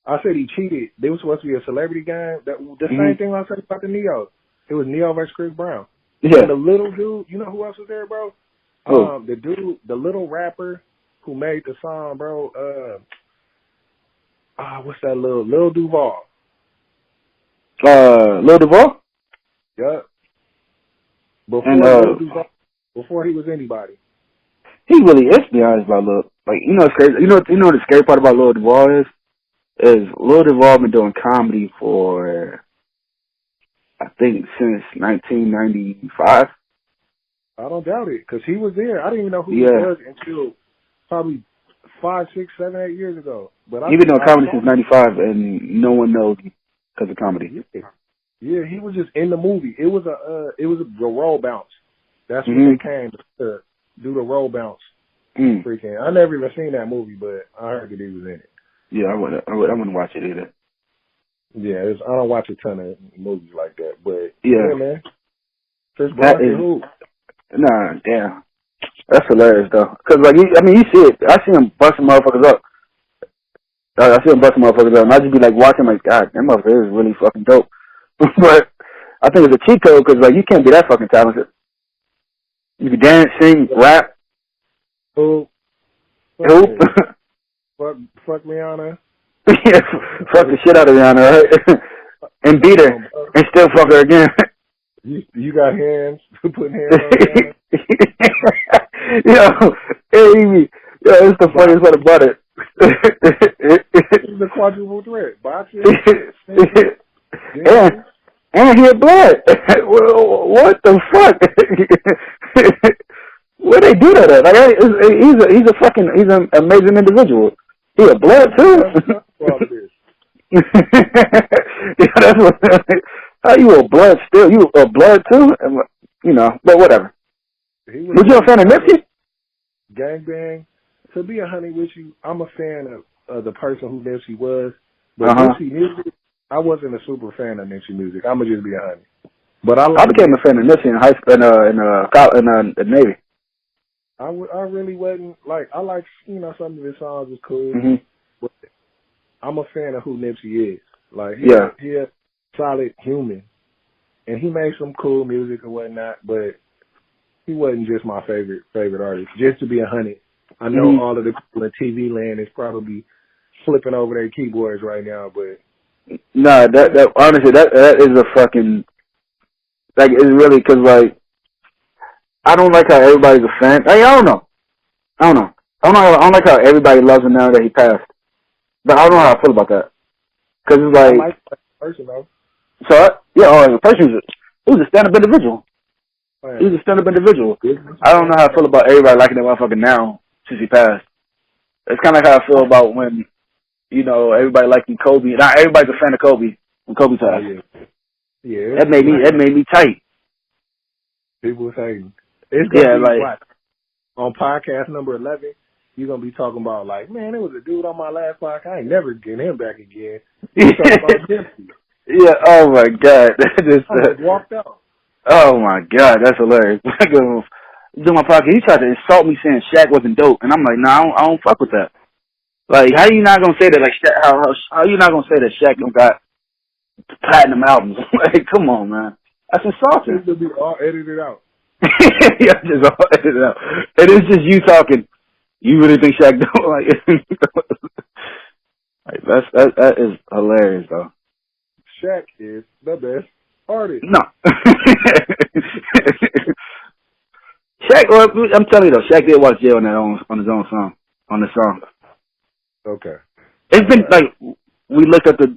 I said he cheated. They was supposed to be a celebrity game. The same thing I said about the Neo. It was Neo versus Chris Brown. Yeah. And the little dude, you know who else was there, bro? Who? The dude, the little rapper who made the song, bro. What's that Lil Duval? Lil Duval? Yep. Lil Duval, before he was anybody. He really is, to be honest, about Lil. Like, you know, it's crazy. You know the scary part about Lil Duval is Lil Duval been doing comedy for, I think, since 1995. I don't doubt it, because he was there. I didn't even know who he was until probably 5, 6, 7, 8 years ago. But He been doing comedy since 95, and no one knows because of comedy. Yeah, he was just in the movie. It was a roll bounce. That's when they came to do the roll bounce. Freaking, I never even seen that movie, but I heard that he was in it. Yeah, I wouldn't watch it either. Yeah, I don't watch a ton of movies like that, but yeah man. Chris Brown is who? Nah, damn. That's hilarious though. Cause like, you see it. I see him busting motherfuckers up. I see him busting motherfuckers up, and I just be like watching, like, God, that motherfucker is really fucking dope. But I think it's a cheat code, cause like you can't be that fucking talented. You can dance, sing, rap. Who? Fuck Rihanna. Yeah, fuck the shit out of Rihanna, right? And beat her, and still fuck her again. You got hands, putting hands on Rihanna. Amy, it's the funniest part about it. It's a quadruple threat. Boxing, and he had blood. What the fuck? Where they do that at? Like, he's an amazing individual. He a blood too. That's what. How you a blood still? You a blood too? You know, but whatever. Was you a fan of Nipsey? Gangbang. To be a honey with you, I'm a fan of the person who Nipsey was. But Nipsey music, I wasn't a super fan of Nipsey music. I'ma just be a honey. But I became a fan of Nipsey in high school, in the Navy. I really wasn't, like, I like, you know, some of his songs was cool, but I'm a fan of who Nipsey is. Like, he a solid human, and he made some cool music and whatnot, but he wasn't just my favorite artist. Just to be a hundred, I know all of the people in TV land is probably flipping over their keyboards right now, but no, that honestly, that is a fucking, like, it's really, cause like, I don't like how everybody's a fan. I don't know. I don't like how everybody loves him now that he passed. But I don't know how I feel about that. Cause it's like, I like the person though. So the person he was a stand-up individual. He was a stand-up individual. I don't know how I feel about everybody liking that motherfucker now since he passed. It's kind of like how I feel about when, you know, everybody liking Kobe. Not everybody's a fan of Kobe when Kobe passed. Yeah. That made me tight. People saying it's gonna be like on podcast number 11. You're gonna be talking about like, man, there was a dude on my last podcast. I ain't never getting him back again. Talking about Dempsey. Yeah. Oh my God. I walked out. Oh my God, that's hilarious. Do my podcast. He tried to insult me saying Shaq wasn't dope, and I'm like, nah, I don't fuck with that. Like, how you not gonna say that? Like, how you not gonna say that Shaq don't got platinum albums? Like, come on, man. That's insulting. It's gonna be all edited out. Yeah, just all edited out. And it's just you talking. You really think Shaq don't like that is hilarious though. Shaq is the best artist. No. Shaq, well, I'm telling you though, Shaq did watch jail on his own song, on the song. Okay. It's been like we looked at the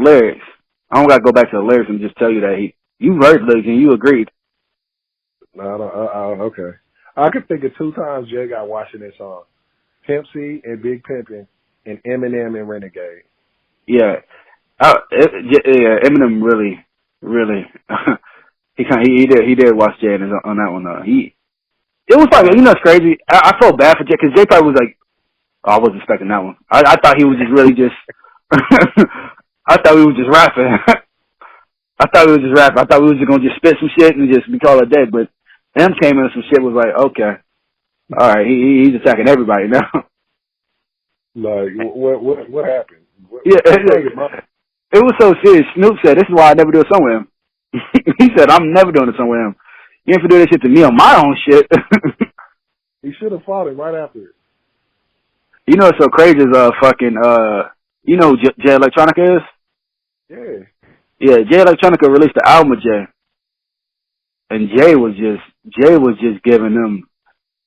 lyrics. I don't gotta go back to the lyrics and just tell you that you heard the lyrics and you agreed. No, okay. I could think of 2 times Jay got watching this song: Pimp C and Big Pimpin', and Eminem and Renegade. Yeah, Eminem really, he did watch Jay on that one. It was like, you know, it's crazy. I felt bad for Jay because Jay probably was like, oh, I wasn't expecting that one. I thought he was just really just. I thought we were just rapping. I thought we were just gonna just spit some shit and just be called a day. But him came in and some shit was like, okay, all right, he's attacking everybody now. Like, what happened? Yeah, it was so serious. Snoop said, "This is why I never do a song with him." He said, "I'm never doing a song with him. You ain't for do this shit to me on my own shit." He should have fought him right after it. You know what's so crazy is fucking you know who Jay Electronica is? Yeah. Yeah, Jay Electronica released the album with Jay. And Jay was just giving them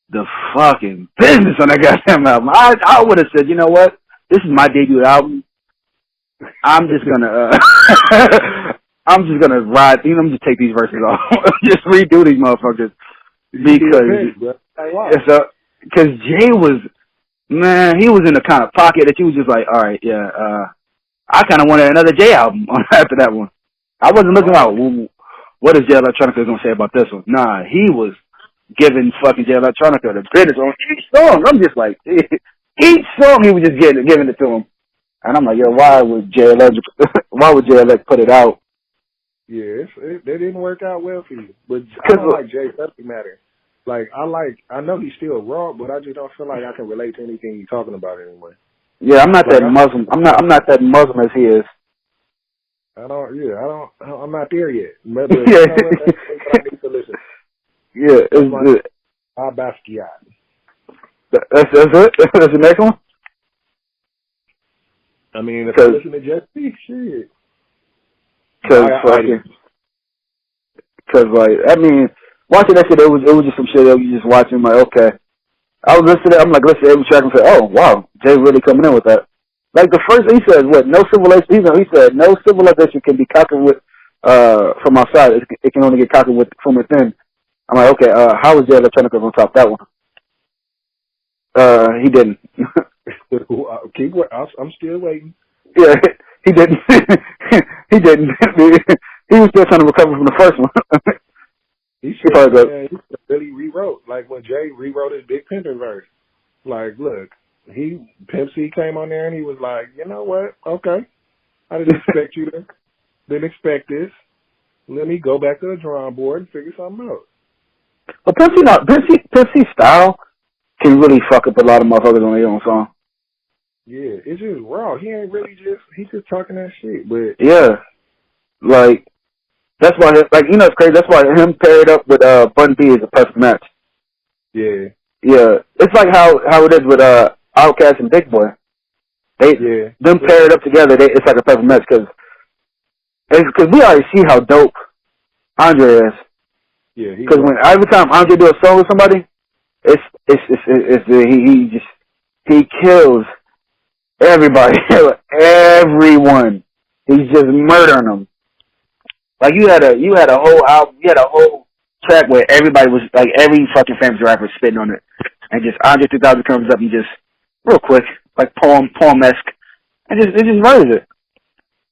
the fucking business on that goddamn album. I would have said, you know what? This is my debut album. I'm just gonna I'm just gonna ride, you know, I'm just take these verses off. Just redo these motherfuckers. Because Jay was, man, he was in the kind of pocket that you was just like, all right, yeah, I kind of wanted another Jay album after that one. I wasn't looking out, what is Jay Electronica going to say about this one? Nah, he was giving fucking Jay Electronica the business on each song. I'm just like, each song he was just giving it to him. And I'm like, yo, why would Jay Elect put it out? Yeah, they didn't work out well for you. But I don't like Jay's subject matter. Like, I know he's still raw, but I just don't feel like I can relate to anything he's talking about anymore. Yeah, I'm not that Muslim. I'm not that Muslim as he is. I'm not there yet. Maybe, you know what, I need to listen. Yeah, it's good. Basquiat. That's it? That's the next one? I mean, if I listen to Jet Speak, shit. Because, like, I mean, watching that shit, it was just some shit that you just watching, like, okay. I was listening to it, I'm like, listening to every track and say, oh, wow, Jay really coming in with that. Like, the first, he said, what, no civilization, he said, no civilization can be conquered with, from outside. It can only get conquered from within. I'm like, okay, how is Jay Electronica going to top that one? He didn't. I'm still waiting. Yeah, he didn't. He didn't. He was still trying to recover from the first one. He really rewrote. Like when Jay rewrote his Big Pimpin' verse. Like, look, Pimp C came on there and he was like, you know what? Okay. I didn't expect this. Let me go back to the drawing board and figure something out. But Pimp C style can really fuck up a lot of motherfuckers on their own song. Yeah, it's just raw. He ain't really he's just talking that shit. But yeah, like, that's why, like, you know, it's crazy. That's why him paired up with Bun B is a perfect match. Yeah. Yeah. It's like how it is with Outkast and Big Boy. Them paired up together, it's like a perfect match because we already see how dope Andre is. Yeah. Because every time Andre do a song with somebody, he kills everybody, everyone. He's just murdering them. Like you had a whole album, you had a whole track where everybody was like every fucking famous rapper was spitting on it, and just Andre 3000 comes up and just real quick, like poem-esque, and it just murders it.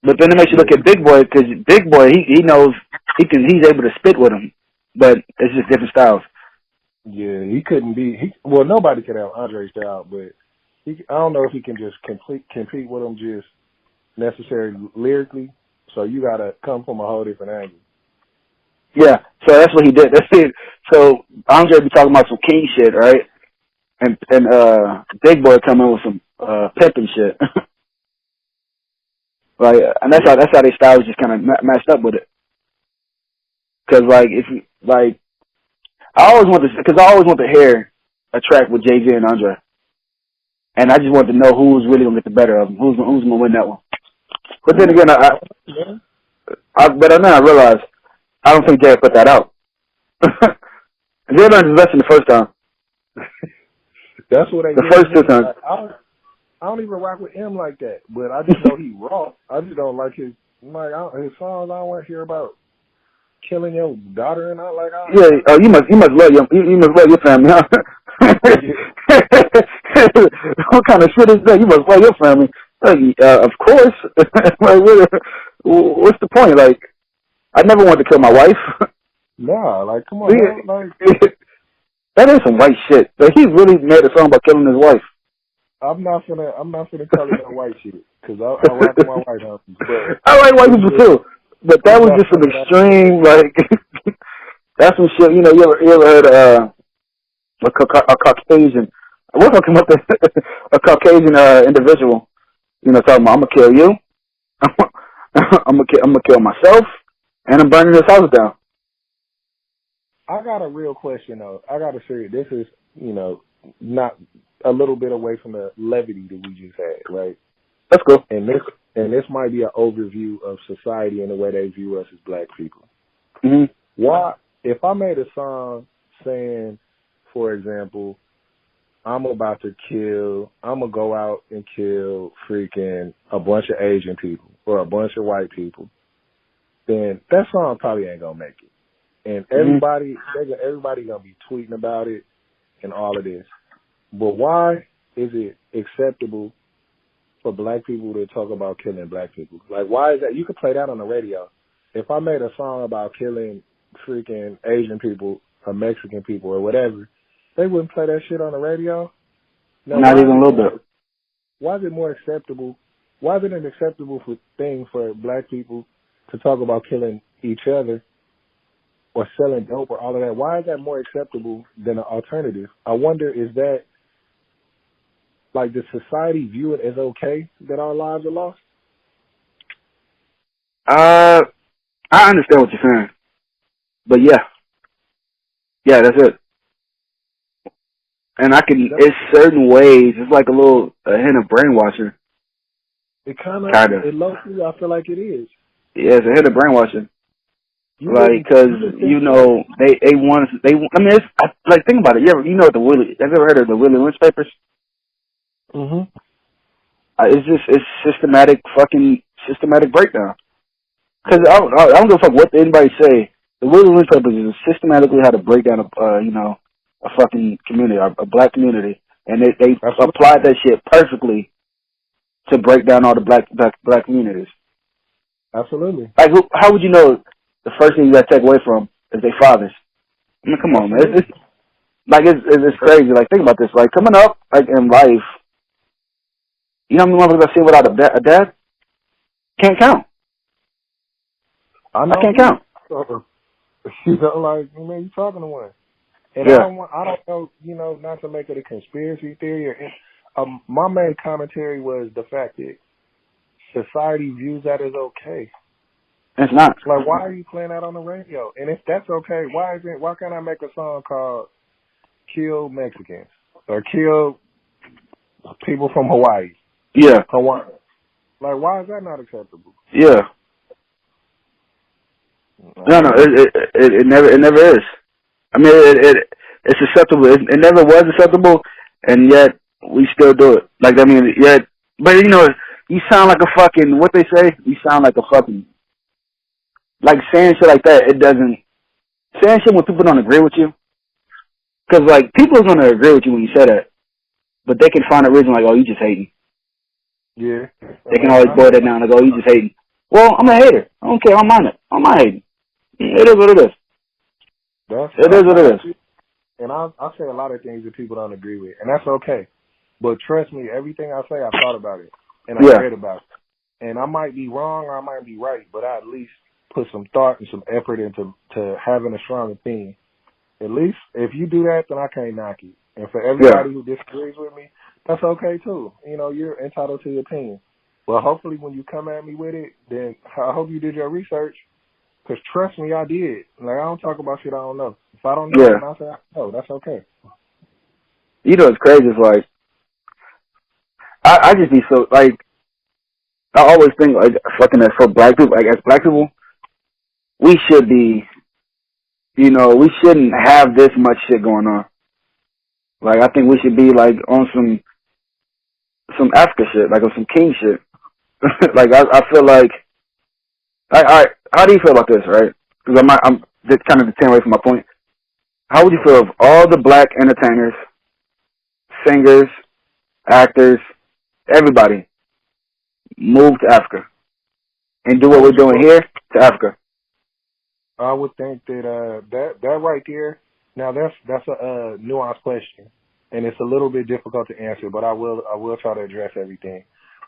But then it makes you look at Big Boy because Big Boy he knows he's able to spit with him, but it's just different styles. Yeah, he couldn't be. Nobody could have Andre's style, but I don't know if he can just compete with him just necessarily lyrically. So you gotta come from a whole different angle. Yeah, so that's what he did. That's it. So Andre be talking about some king shit, right? And Big Boy come in with some pimping shit. Like, and that's how their styles just kind of matched up with it. Cause like I always want to hear a track with Jay-Z and Andre, and I just want to know who's really gonna get the better of them, who's gonna win that one. But then again, I realized I don't think Jay put that out. Jay learned his lesson the first time. That's what the first two times. I don't even rock with him like that, but I just know he raw. I just don't like his songs. I don't want to hear about killing your daughter and all like. Yeah, you must love your family, huh? What kind of shit is that? You must love your family. Of course. Like, what's the point? Like, I never wanted to kill my wife. Nah, like, come on, that is some white shit. Like, he really made a song about killing his wife. I'm not gonna call it no white shit because I rock with my white homies. But I like white it's people just too, but that it's was not just an something that extreme, like, that's some shit, you know, you ever heard, a Caucasian, we're talking about a Caucasian, individual, you know, talking about, I'm gonna kill you, I'm gonna kill myself, and I'm burning this house down. I got a real question though. I got to say this is not a little bit away from the levity that we just had, right? That's cool. And this might be an overview of society and the way they view us as black people. Mm-hmm. Why, if I made a song saying, for example, I'm gonna go out and kill freaking a bunch of Asian people or a bunch of white people, then that song probably ain't gonna make it. And everybody gonna be tweeting about it and all of this. But why is it acceptable for black people to talk about killing black people? Like, why is that? You could play that on the radio. If I made a song about killing freaking Asian people or Mexican people or whatever, they wouldn't play that shit on the radio. Now, Not even a little bit. why is it more acceptable? Why is it an acceptable thing for black people to talk about killing each other or selling dope or all of that? Why is that more acceptable than an alternative? I wonder, is that, like, does society view it as okay that our lives are lost? I understand what you're saying, but yeah, that's it. And it's certain ways, it's like a hint of brainwashing. It Kinda. it low-key, I feel like it is. Yeah, it's a hint of brainwashing. You Like, cause, you know, they want, I mean, like, think about it. You know what have you ever heard of the Willie Lynch papers? Mm-hmm. It's systematic breakdown. Cause I don't give a fuck what anybody say. The Willie Lynch papers is systematically how to break down a fucking community, a black community. And they applied that shit perfectly to break down all the black communities. Absolutely. Like, how would you know the first thing you gotta take away from is their fathers? I mean, come on, man. It's crazy. Like, think about this. Like, coming up, like, in life, you know how many motherfuckers I've seen without a dad? Can't count. I can't count. You know, like, man, you talking to one. And Yeah. I don't know, not to make it a conspiracy theory. My main commentary was the fact that society views that as okay. It's not. Like, why are you playing that on the radio? And if that's okay, why can't I make a song called "Kill Mexicans" or "Kill people from Hawaii"? Yeah. Hawaii. Like, why is that not acceptable? Yeah. No, it never is. I mean, it's acceptable. It never was acceptable, and yet we still do it. Like, I mean, yet, but you know, you sound like a fucking, what they say? You sound like a fucking, like, saying shit like that. Saying shit when people don't agree with you. Cause like, people are gonna agree with you when you say that, but they can find a reason like, oh, you just hating. Yeah. They can always boil that down and go, you just hating. Well, I'm a hater. I don't care. I'm on it. I'm not hating. It is what it is. It is what it is. And I say a lot of things that people don't agree with, and that's okay. But trust me, everything I say, I thought about it, and I read about it. And I might be wrong or I might be right, but I at least put some thought and some effort into having a strong opinion. At least if you do that, then I can't knock you. And for everybody who disagrees with me, that's okay too. You know, you're entitled to your opinion. But hopefully when you come at me with it, then I hope you did your research. Because trust me, I did. Like, I don't talk about shit I don't know. If I don't know, then I say, oh, that's okay. You know what's crazy is, like, I just be so, like, I always think, like, fucking as for black people, like, as black people, we should be, you know, we shouldn't have this much shit going on. Like, I think we should be, like, on some Africa shit, like, on some king shit. Like, I feel like, how do you feel about this, right? Because I'm just kind of deterring away from my point. How would you feel if all the black entertainers, singers, actors, everybody moved to Africa and do what we're doing here to Africa? I would think that that right there. Now that's a nuanced question. and it's a little bit difficult to answer, but I will try to address everything.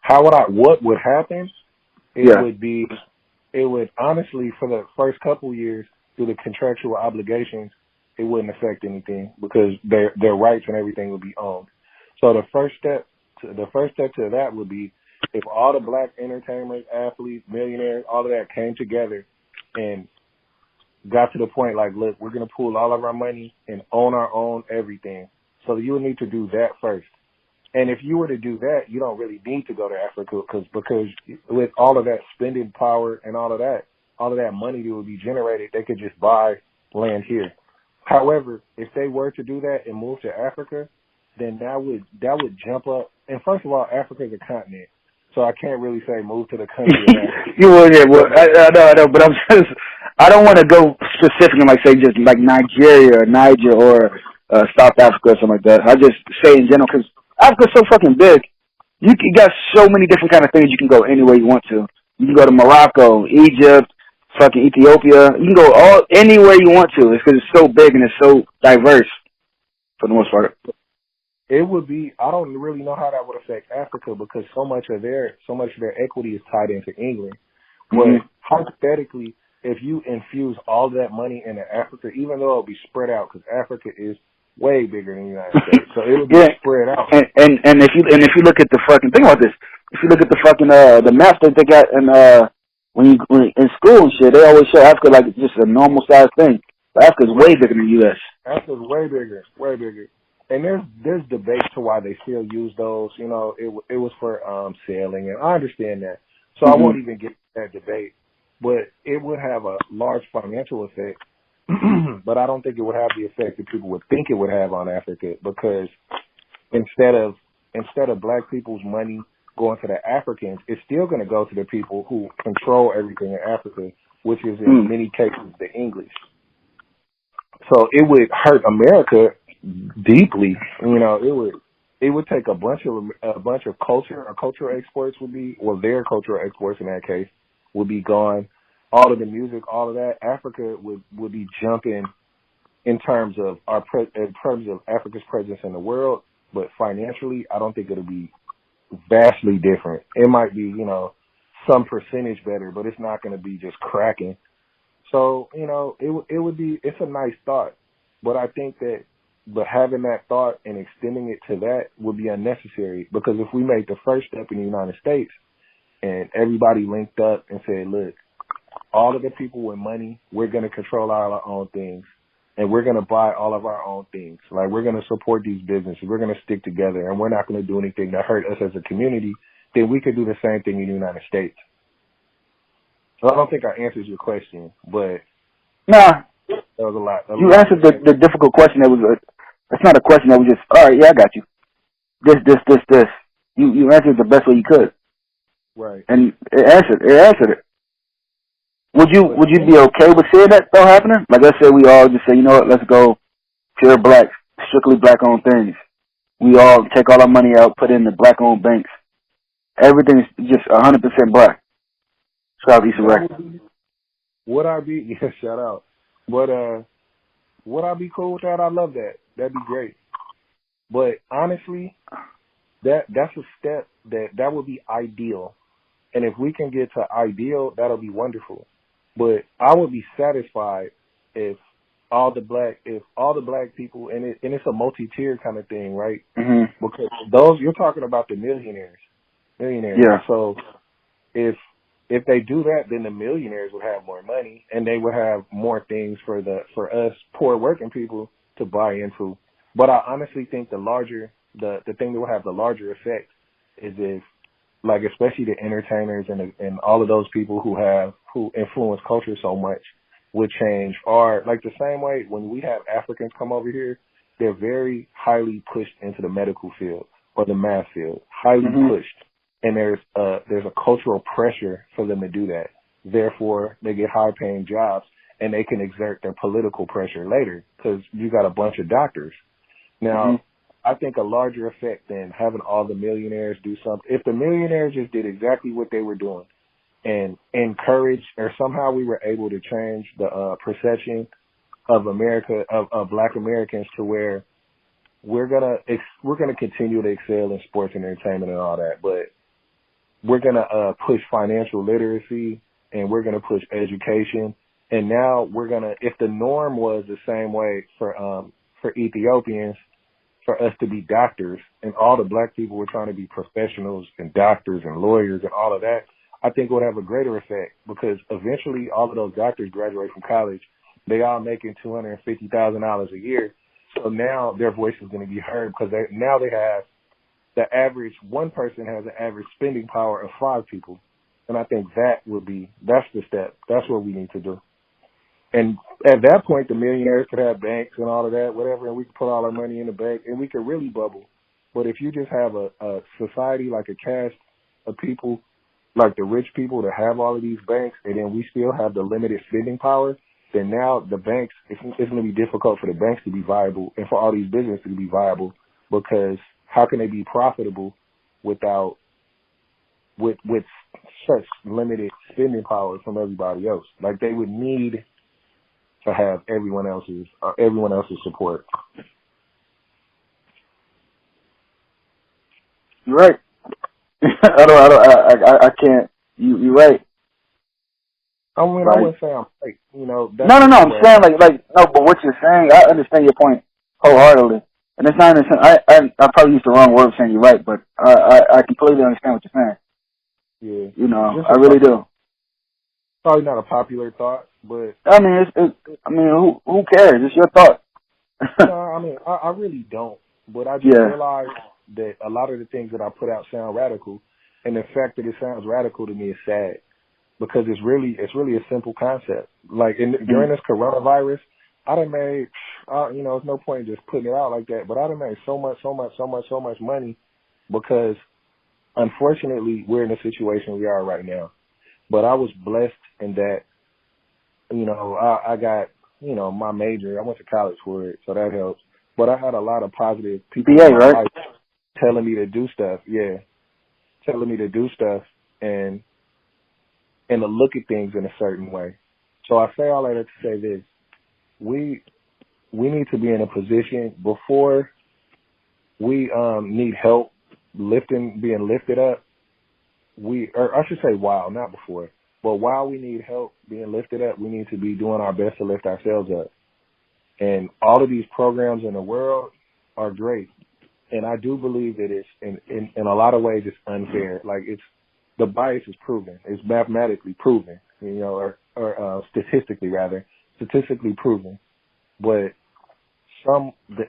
What would happen? It would honestly, for the first couple years, through the contractual obligations, it wouldn't affect anything because their rights and everything would be owned. So the first step to that would be if all the black entertainers, athletes, millionaires, all of that came together and got to the point like, look, we're going to pool all of our money and own our own everything. So you would need to do that first. And if you were to do that, you don't really need to go to Africa because with all of that spending power and all of that money that would be generated, they could just buy land here. However, if they were to do that and move to Africa, then that would jump up. And first of all, Africa is a continent, so I can't really say move to the country. You will, yeah. Well, I know, but I don't want to go specific and like say just like Nigeria or Niger or South Africa or something like that. I just say in general because Africa's so fucking big. You got so many different kind of things. You can go anywhere you want to. You can go to Morocco, Egypt, fucking Ethiopia. You can go anywhere you want to. It's because it's so big and it's so diverse for the most part. It would be. I don't really know how that would affect Africa because so much of their equity is tied into England. But hypothetically, if you infuse all that money into Africa, even though it'll be spread out, because Africa is way bigger than the United States, so it would be spread out. And if you look at the fucking think about this, if you look at the fucking the maps that they got and when in school and shit, they always show Africa like just a normal sized thing. But Africa's way bigger than the U.S. Africa's way bigger, way bigger. And there's debate to why they still use those. You know, it was for sailing, and I understand that. So I won't even get that debate. But it would have a large financial effect. But I don't think it would have the effect that people would think it would have on Africa because instead of black people's money going to the Africans, it's still going to go to the people who control everything in Africa, which is in many cases the English. So it would hurt America deeply. You know, it would take a bunch of culture. Our cultural exports their cultural exports in that case would be gone. All of the music, all of that, Africa would be jumping in terms of Africa's presence in the world. But financially, I don't think it'll be vastly different. It might be, you know, some percentage better, but it's not going to be just cracking. So, you know, it's a nice thought, but I think that having that thought and extending it to that would be unnecessary because if we make the first step in the United States and everybody linked up and said, look, all of the people with money, we're going to control all our own things and we're going to buy all of our own things. Like we're going to support these businesses. We're going to stick together and we're not going to do anything to hurt us as a community. Then we could do the same thing in the United States. So I don't think I answered your question, but nah, that was a lot. You answered the difficult question. That's not a question. That was just all right. Yeah, I got you. This. You answered the best way you could. Right. And it answered it. Would you be okay with seeing that though happening? Like let's say we all just say, you know what, let's go pure black, strictly black owned things. We all take all our money out, put it in the black owned banks. Everything is just 100% black. Shout out East Record. Would I be? Yeah, shout out. But would I be cool with that? I love that. That'd be great. But honestly, that's a step that would be ideal. And if we can get to ideal, that'll be wonderful. But I would be satisfied if all the black people, and it's a multi-tier kind of thing, right? Mm-hmm. Because those you're talking about the millionaires. Yeah. So if they do that, then the millionaires would have more money and they would have more things for us poor working people to buy into. But I honestly think the thing that will have the larger effect is if, like, especially the entertainers and all of those people who influence culture so much would change. Or like the same way when we have Africans come over here, they're very highly pushed into the medical field or the math field, highly pushed. And there's a cultural pressure for them to do that. Therefore, they get high-paying jobs, and they can exert their political pressure later because you got a bunch of doctors. Now, I think a larger effect than having all the millionaires do something. If the millionaires just did exactly what they were doing and encouraged, or somehow we were able to change the perception of America, of Black Americans to where we're gonna continue to excel in sports and entertainment and all that, but we're gonna push financial literacy and we're gonna push education. And now we're gonna, if the norm was the same way for Ethiopians, for us to be doctors, and all the black people were trying to be professionals and doctors and lawyers and all of that, I think it would have a greater effect, because eventually all of those doctors graduate from college. They all making $250,000 a year. So now their voice is going to be heard, because now they have the average, one person has an average spending power of 5 people. And I think that's the step. That's what we need to do. And at that point, the millionaires could have banks and all of that, whatever, and we could put all our money in the bank and we could really bubble. But if you just have a society, like a caste of people, like the rich people that have all of these banks, and then we still have the limited spending power, then now the banks, it's going to be difficult for the banks to be viable and for all these businesses to be viable, because how can they be profitable with such limited spending power from everybody else? Like, they would need to have everyone else's support. You're right. I can't. You're right. I mean, like, I wouldn't say I'm right. No. I'm saying no, but what you're saying, I understand your point wholeheartedly, and it's not. I probably used the wrong word saying you're right, but I completely understand what you're saying. Yeah. I really do. Probably not a popular thought, but I mean, who cares? It's your thought. No, I mean, I really don't. But I just realize that a lot of the things that I put out sound radical, and the fact that it sounds radical to me is sad, because it's really a simple concept. Like during this coronavirus, I done made, there's no point in just putting it out like that, but I done made so much money, because unfortunately we're in the situation we are right now. But I was blessed in that, I got, my major. I went to college for it, so that helps. But I had a lot of positive people in my life telling me to do stuff. Yeah, telling me to do stuff and to look at things in a certain way. So I say all that to say this: we need to be in a position before we need help being lifted up. Not before. But while we need help being lifted up, we need to be doing our best to lift ourselves up. And all of these programs in the world are great. And I do believe that it's, in a lot of ways, it's unfair. Like, the bias is proven. It's mathematically proven, or statistically proven. But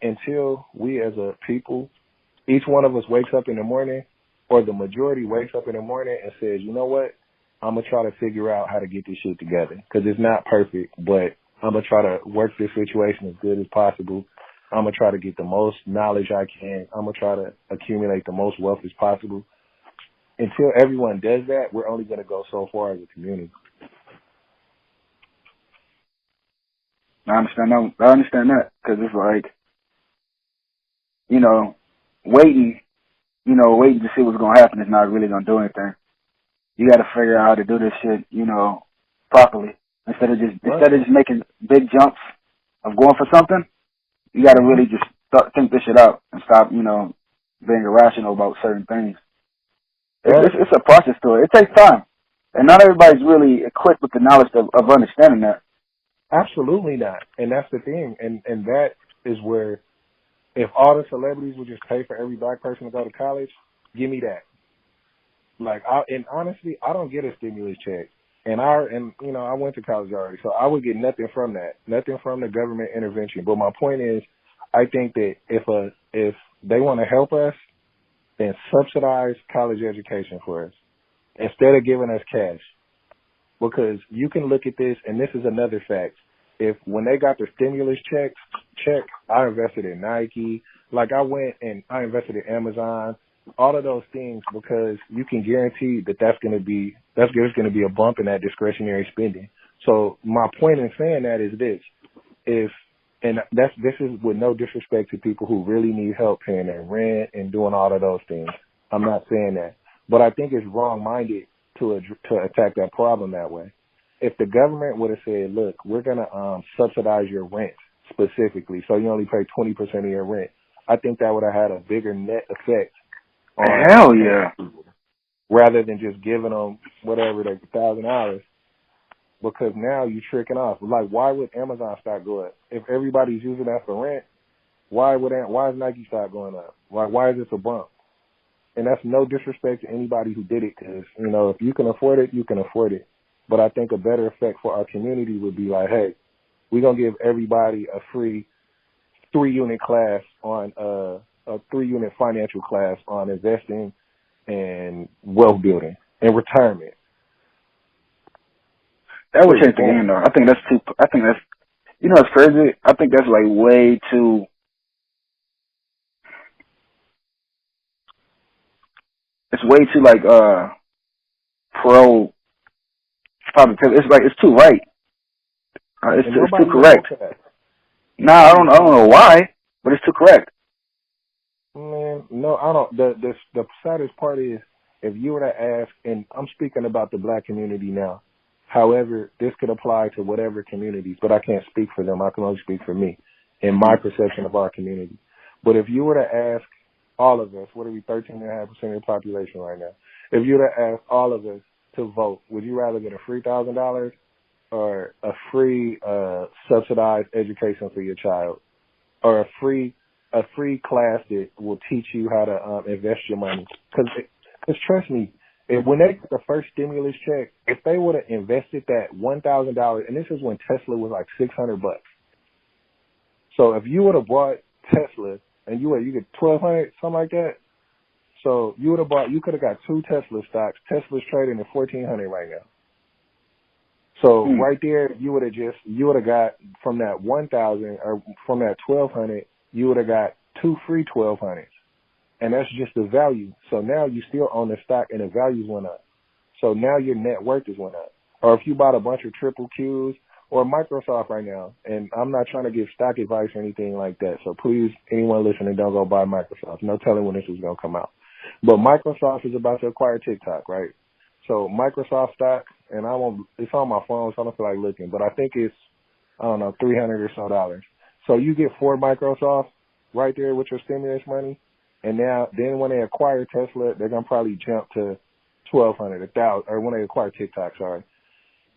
until we as a people, each one of us wakes up in the morning, or the majority wakes up in the morning and says, you know what? I'm going to try to figure out how to get this shit together, because it's not perfect, but I'm going to try to work this situation as good as possible. I'm going to try to get the most knowledge I can. I'm going to try to accumulate the most wealth as possible. Until everyone does that, we're only going to go so far as a community. I understand that, because it's like, waiting to see what's going to happen is not really going to do anything. You got to figure out how to do this shit, properly. Instead of just making big jumps of going for something, you got to really just think this shit out and stop, being irrational about certain things. It's a process to it. It takes time. And not everybody's really equipped with the knowledge of understanding that. Absolutely not. And that's the thing. And that is where, if all the celebrities would just pay for every black person to go to college, give me that. Like, honestly, I don't get a stimulus check. And I went to college already, so I would get nothing from that, nothing from the government intervention. But my point is, I think that if they want to help us, then subsidize college education for us instead of giving us cash. Because you can look at this, and this is another fact. When they got their stimulus check, I invested in Nike. Like, I went and I invested in Amazon, all of those things, because you can guarantee that there's going to be a bump in that discretionary spending. So my point in saying that is this: this is with no disrespect to people who really need help paying their rent and doing all of those things. I'm not saying that, but I think it's wrong-minded to attack that problem that way. If the government would have said, look, we're going to subsidize your rent specifically, so you only pay 20% of your rent, I think that would have had a bigger net effect on Hell yeah. people, rather than just giving them whatever, like $1,000. Because now you're tricking off. Like, why would Amazon stock go up? If everybody's using that for rent, why is Nike stock going up? Why is this a bump? And that's no disrespect to anybody who did it, because, you know, if you can afford it, you can afford it. But I think a better effect for our community would be like, hey, we're going to give everybody a free 3-unit class on a 3-unit financial class on investing and wealth building and retirement. That would change the game, though. I think that's, you know, it's crazy. I think that's like way too. It's way too like pro positive. It's like it's too right. It's too correct. Nah, I don't know why, but it's too correct. Man, no, I don't. The saddest part is, if you were to ask, and I'm speaking about the black community now. However, this could apply to whatever communities, but I can't speak for them. I can only speak for me and my perception of our community. But if you were to ask all of us, what are we, 13.5% of the population right now? If you were to ask all of us to vote, would you rather get a free $1,000 or a free subsidized education for your child, or a free class that will teach you how to invest your money? Because trust me, when they got the first stimulus check, if they would have invested that $1,000, and this is when Tesla was like $600. So if you would have bought Tesla and you get $1,200, something like that. So you could have got 2 Tesla stocks. Tesla's trading at $1,400 right now. So right there, you would have got from that 1,000 or from that 1,200, you would have got 2 free 1,200s. And that's just the value. So now you still own the stock and the values went up. So now your net worth has went up. Or if you bought a bunch of triple Qs or Microsoft right now, and I'm not trying to give stock advice or anything like that. So please, anyone listening, don't go buy Microsoft. No telling when this is going to come out. But Microsoft is about to acquire TikTok, right? So Microsoft stock, and it's on my phone, so I don't feel like looking, but I think it's, I don't know, $300 or so. So you get 4 Microsoft right there with your stimulus money. And then when they acquire Tesla, they're going to probably jump to 1,200, 1,000, or when they acquire TikTok, sorry.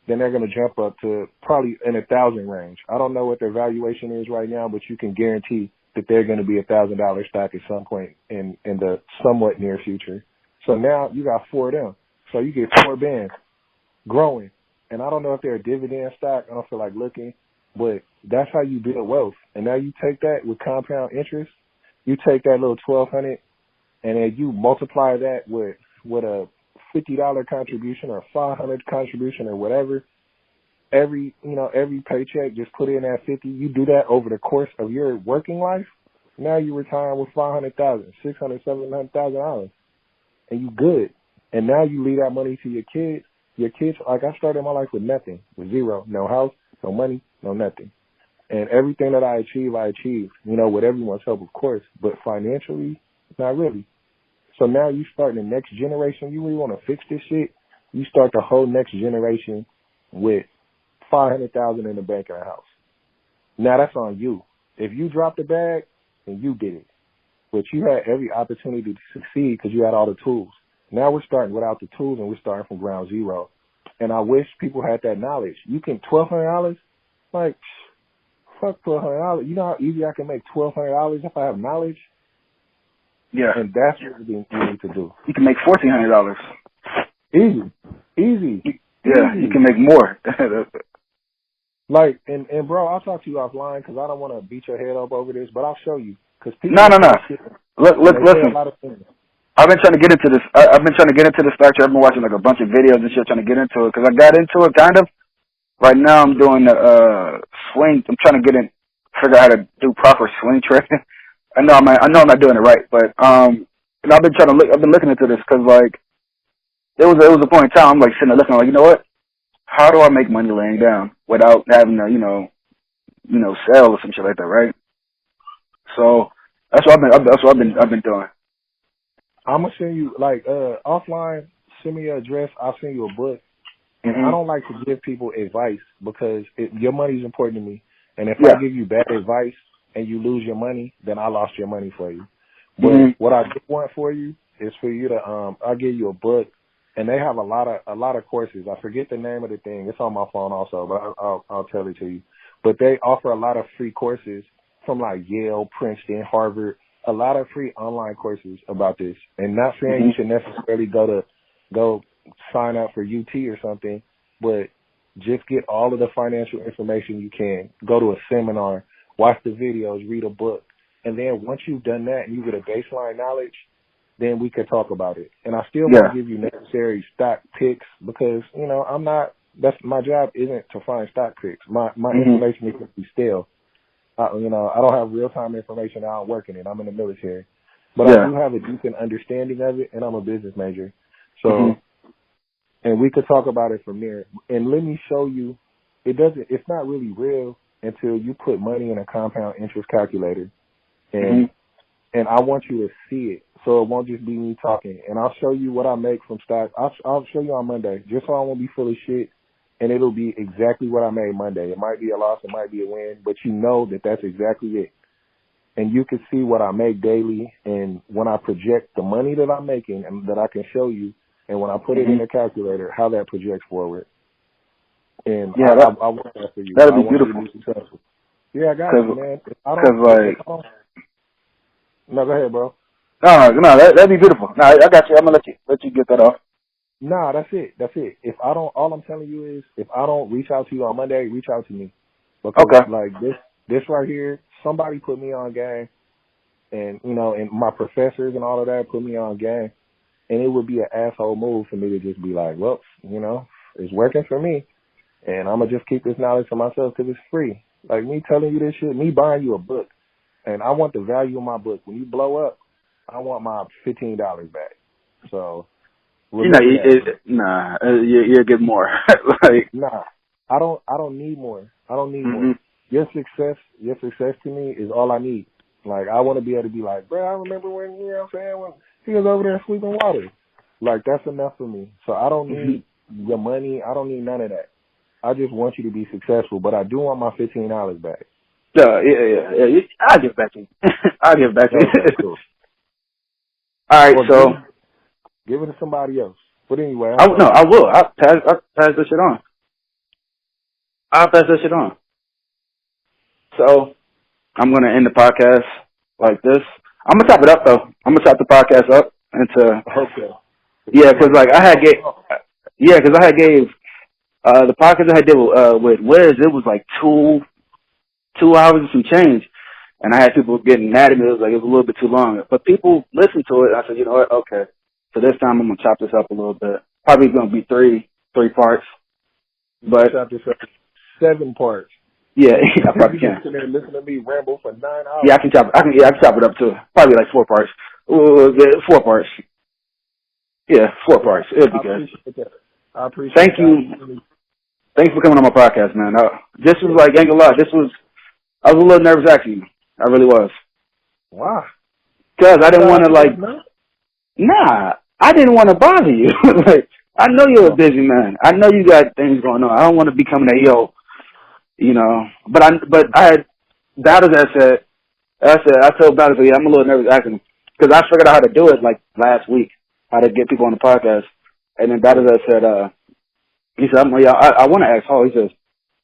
Then they're going to jump up to probably in 1,000 range. I don't know what their valuation is right now, but you can guarantee that they're going to be $1,000 stock at some point in the somewhat near future. So now you got 4 of them. So you get 4 bands growing. And I don't know if they're a dividend stock. I don't feel like looking, but that's how you build wealth. And now you take that with compound interest. You take that little 1,200 and then you multiply that with a $50 contribution or $500 contribution or whatever. Every paycheck, just put in that 50. You do that over the course of your working life. Now you retire with $500,000, $600,000, $700,000, and you good. And now you leave that money to your kids. Your kids, like I started my life with nothing, with zero, no house, no money, no nothing. And everything that I achieved, with everyone's help, of course, but financially, not really. So now you start the next generation. You really want to fix this shit, you start the whole next generation with $500,000 in the bank and a house. Now that's on you. If you dropped the bag, then you did it. But you had every opportunity to succeed because you had all the tools. Now we're starting without the tools and we're starting from ground zero. And I wish people had that knowledge. You can $1,200, like, fuck $1,200. You know how easy I can make $1,200 if I have knowledge? Yeah. And that's what you need to do. You can make $1,400. Easy. Yeah, you can make more. Like, and bro, I'll talk to you offline because I don't want to beat your head up over this, but I'll show you. Cause people no. Listen. I've been trying to get into this. I've been trying to get into the stock. I've been watching like a bunch of videos and shit trying to get into it because I got into it kind of. Right now I'm doing the swing. I'm trying to figure out how to do proper swing trading. I know I'm not doing it right, but and I've been looking into this because like it was a point in time I'm like sitting there looking like, you know what? How do I make money laying down without having to sell or some shit like that, right? So that's what I've been doing. I'm gonna send you offline. Send me your address. I'll send you a book. And I don't like to give people advice because your money is important to me. And if I give you bad advice, and you lose your money, then I lost your money for you. But Mm-hmm. what I do want for you is for you to I'll give you a book, and they have a lot of courses. I forget the name of the thing. It's on my phone also, but I'll tell it to you. But they offer a lot of free courses from like Yale, Princeton, Harvard, a lot of free online courses about this. And not saying you should necessarily go sign up for UT or something, but just get all of the financial information you can. Go to a seminar, watch the videos, read a book. And then once you've done that and you get a baseline knowledge, then we could talk about it. And I still want to give you necessary stock picks because, you know, that's my job isn't to find stock picks. My information is to be stale. I don't have real-time information. I'm working it. I'm in the military. But I do have a decent understanding of it, and I'm a business major. So, and we could talk about it from there. And let me show you, it's not really real until you put money in a compound interest calculator. And I want you to see it, so it won't just be me talking. And I'll show you what I make from stock. I'll show you on Monday, just so I won't be full of shit. And it'll be exactly what I made Monday. It might be a loss, it might be a win, but you know that that's exactly it. And you can see what I make daily, and when I project the money that I'm making and that I can show you, and when I put it in the calculator, how that projects forward. And I want that for you. That'd be beautiful. You to be successful. Yeah, I got you, man. No, go ahead, bro. No, that'd be beautiful. No, I got you. I'm gonna let you get that off. Nah, that's it. All I'm telling you is, if I don't reach out to you on Monday, reach out to me. Because, like, this right here, somebody put me on game. And, you know, and my professors and all of that put me on game. And it would be an asshole move for me to just be like, well, you know, it's working for me. And I'm going to just keep this knowledge for myself because it's free. Like, me telling you this shit, me buying you a book. And I want the value of my book. When you blow up, I want my $15 back. So, you'll get more. Nah, I don't need more. I don't need more. Your success to me is all I need. Like, I want to be able to be like, bro, I remember when, you know what I'm saying, when he was over there sleeping water. Like, that's enough for me. So I don't need your money. I don't need none of that. I just want you to be successful, but I do want my $15 back. Yeah. I'll give it back to you. I'll give it back to you. Okay, cool. All right, so give it to somebody else. But anyway, I will. I'll pass this shit on. So I'm gonna end the podcast like this. I'm gonna chop it up though. I'm gonna chop the podcast up into because like I had gave the podcast I had did with Wiz. It was like 2 hours and some change. And I had people getting mad at me. It was a little bit too long. But people listened to it. I said, you know what? Okay. So this time I'm going to chop this up a little bit. Probably going to be three parts. But chop this up 7 parts. Yeah, I probably can. Listen to me ramble for 9 hours. Yeah, I can chop it up too. Probably like 4 parts. 4 parts. Yeah, 4 parts. It'll be good. I appreciate Thank you. Thanks for coming on my podcast, man. This was like, ain't gonna lie, I was a little nervous asking you. I really was. Why? Because I didn't want to I didn't want to bother you. Like, I know you're a busy man. I know you got things going on. I don't want to be coming at you know. But I had Battles I told Battles, yeah, I'm a little nervous asking him. Because I figured out how to do it like last week, how to get people on the podcast. And then Battles said, he said, I want to ask Hall. He says,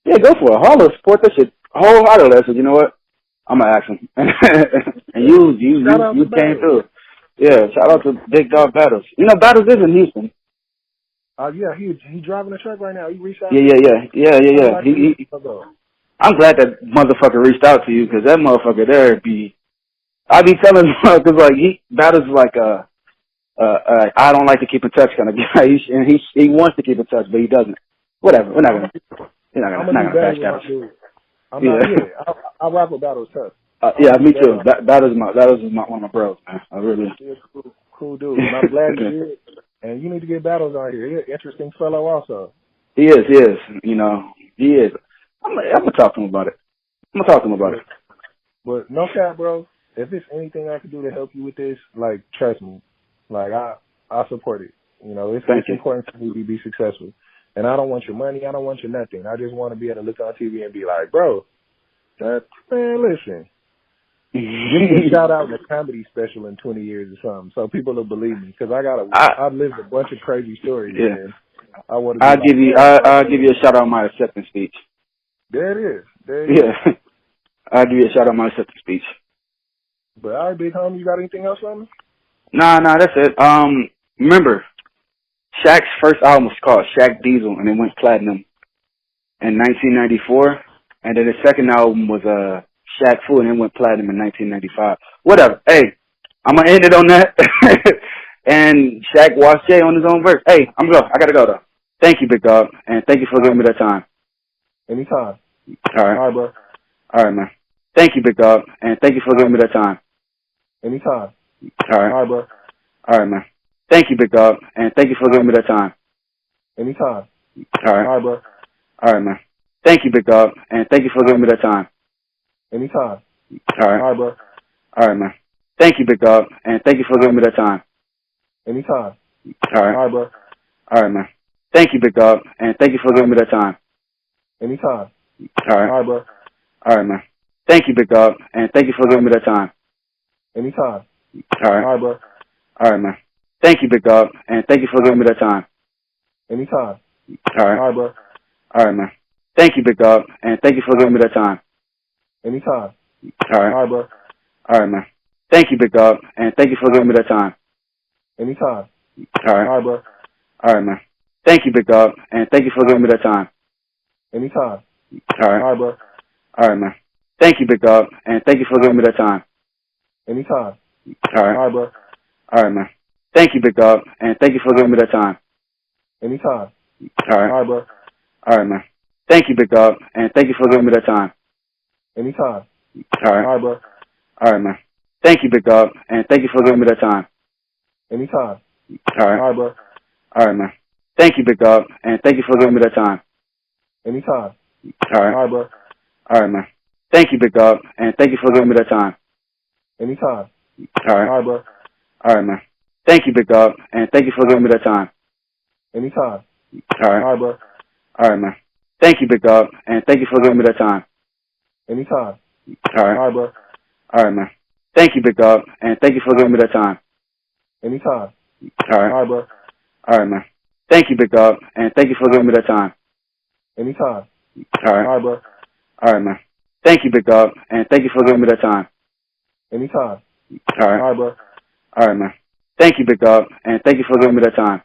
yeah, go for it. Hall will support that shit wholeheartedly. I said, you know what? I'm going to ask him. And you came through. Yeah, shout out to Big Dog Battles. You know, Battles is in Houston. Yeah, he driving a truck right now. He reached out. Yeah. I'm glad that motherfucker reached out to you because that motherfucker there I be telling him because like Battles is like I don't like to keep in touch kind of guy. He wants to keep in touch, but he doesn't. Whatever. We're not gonna bash Battles. I rap with Battles tough. Yeah, me too. Battles is one of my bros, man. I really. He's a cool dude. And I'm glad you did. And you need to get Battles on here. He's an interesting fellow also. He is. You know, he is. I'm gonna talk to him about it. But no cap, bro. If there's anything I can do to help you with this, like, trust me. Like, I support it. You know, it's important for me to be successful. And I don't want your money. I don't want your nothing. I just want to be able to look on TV and be like, bro, man, listen, Give me a shout out in a comedy special in 20 years or something, so people will believe me. Because I've lived a bunch of crazy stories, man. I want to. I'll give you a shout out on my acceptance speech. There it is. There it is. I'll give you a shout out on my acceptance speech. But all right, big homie, you got anything else on me? Nah, that's it. Remember, Shaq's first album was called Shaq Diesel, and it went platinum in 1994. And then his second album was Shaq Fu, and it went platinum in 1995. Whatever. Hey, I'm gonna end it on that. And Shaq watched Jay on his own verse. Hey, I gotta go though. Thank you, big dog, and thank you for giving me that time. Anytime. All right. All right, bro. All right, man. Thank you, big dog, and thank you for giving me that time. Anytime. All right. All right, bro. All right, man. Thank you, big dog, and thank you for giving me that time. Anytime. All right. All right, bro. All right, man. Thank you, big dog, and thank you for giving me that time. Anytime. All right. All right, bro. All right, man. Thank you, big dog, and thank you for giving me that time. Anytime. All right. All right, bro. All right, man. Thank you, big dog, and thank you for giving me that time. Anytime. All right. All right, bro. All right, man. Thank you, big dog, and thank you for giving me that time. Anytime. All right. All right, bro. All right, man. Thank you, big dog, and thank you for giving me that time. Anytime. All right. All right, bro. All right, man. Thank you, big dog, and thank you for giving me that time. Anytime. All right. All right, bro. All right, man. Thank you, big dog, and thank you for giving me that time. Anytime. All right. All right, bro. All right, man. Thank you, big dog, and thank you for giving me that time. Anytime. All right. All right, bro. All right, man. Thank you, big dog, and thank you for giving me that time. Anytime. All right. All right, bro. All right, man. Thank you, big dog, and thank you for giving me that time. Anytime. All right. All right, bro. All right, man. Thank you, big dog, and thank you for giving me that time. Anytime. All right. All right, bro. All right, man. Thank you, big dog, and thank you for giving me that time. Anytime. All right. All right, bro. All right, man. Thank you, big dog, and thank you for giving me that time. Anytime. All right. All right, bro. All right, man. Thank you, big dog, and thank you for giving me that time. Anytime. All right. All right, bro. All right, man. Thank you, big dog, and thank you for giving me that time. Anytime. All right. All right, bro. All right, man. Thank you, big dog, and thank you for giving me that time. Anytime. All right. All right, bro. All right, man. Thank you, big dog, and thank you for giving me that time. Anytime. All right. All right, bro. All right, man. Thank you, big dog, and thank you for giving me that time. Anytime. All right. All right, bro. All right, man. Thank you, big dog, and thank you for giving me that time. Anytime. All right. All right, bro. All right, man. Thank you, big dog, and thank you for giving me that time. Anytime. All right. All right, bro. All right, man. Thank you, big dog, and thank you for giving me that time.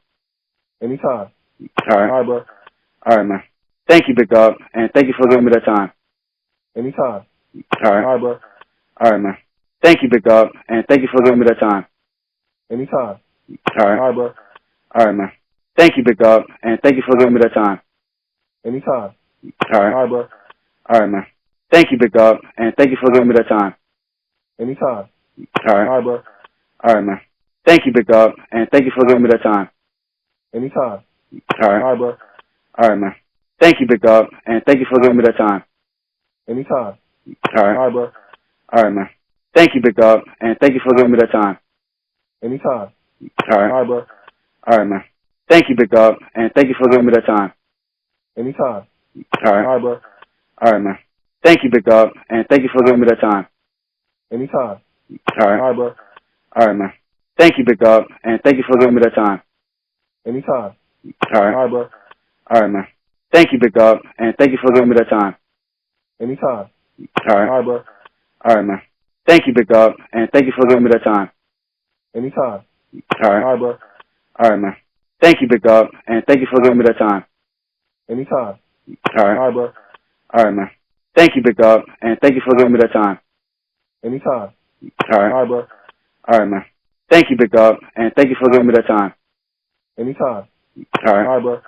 Anytime. All right. All right, bro. All right, man. Thank you, big dog, and thank you for giving me that time. Anytime. All right. All right, bro. All right, man. Thank you, big dog, and thank you for giving me that time. Anytime. All right. All right, bro. All right, man. Thank you, big dog, and thank you for giving me that time. Anytime. All right. All right, bro. All right, man. Thank you, big dog, and thank you for giving me that time. Anytime. All right. All right, bro. All right, man. Thank you, big dog, and thank you for giving me that time. Anytime. All right. All right, bro. All right, man. Thank you, big dog, and thank you for giving me that time. Anytime. All right. All right, bro. All right, man. Thank you, big dog, and thank you for giving me that time. Anytime. All right. All right, bro. All right, man. Thank you, big dog, and thank you for giving me that time. Anytime. All right. All right, bro. All right, man. Thank you, big dog, and thank you for giving me that time. Anytime. All right. All right, bro. All right, man. Thank you, big dog, and thank you for giving me that time. Anytime. All right. All right, bro. All right, man. Thank you, big dog, and thank you for giving me that time. Anytime. All right. All right, bro. All right, man. Thank you, big dog, and thank you for giving me that time. Anytime. All right. All right, bro. All right, man. Thank you, big dog, and thank you for giving me that time. Anytime. All All right. right, bro. All right, man. Thank you, big dog, and thank you for giving me that time. Anytime. All right. All right, bro.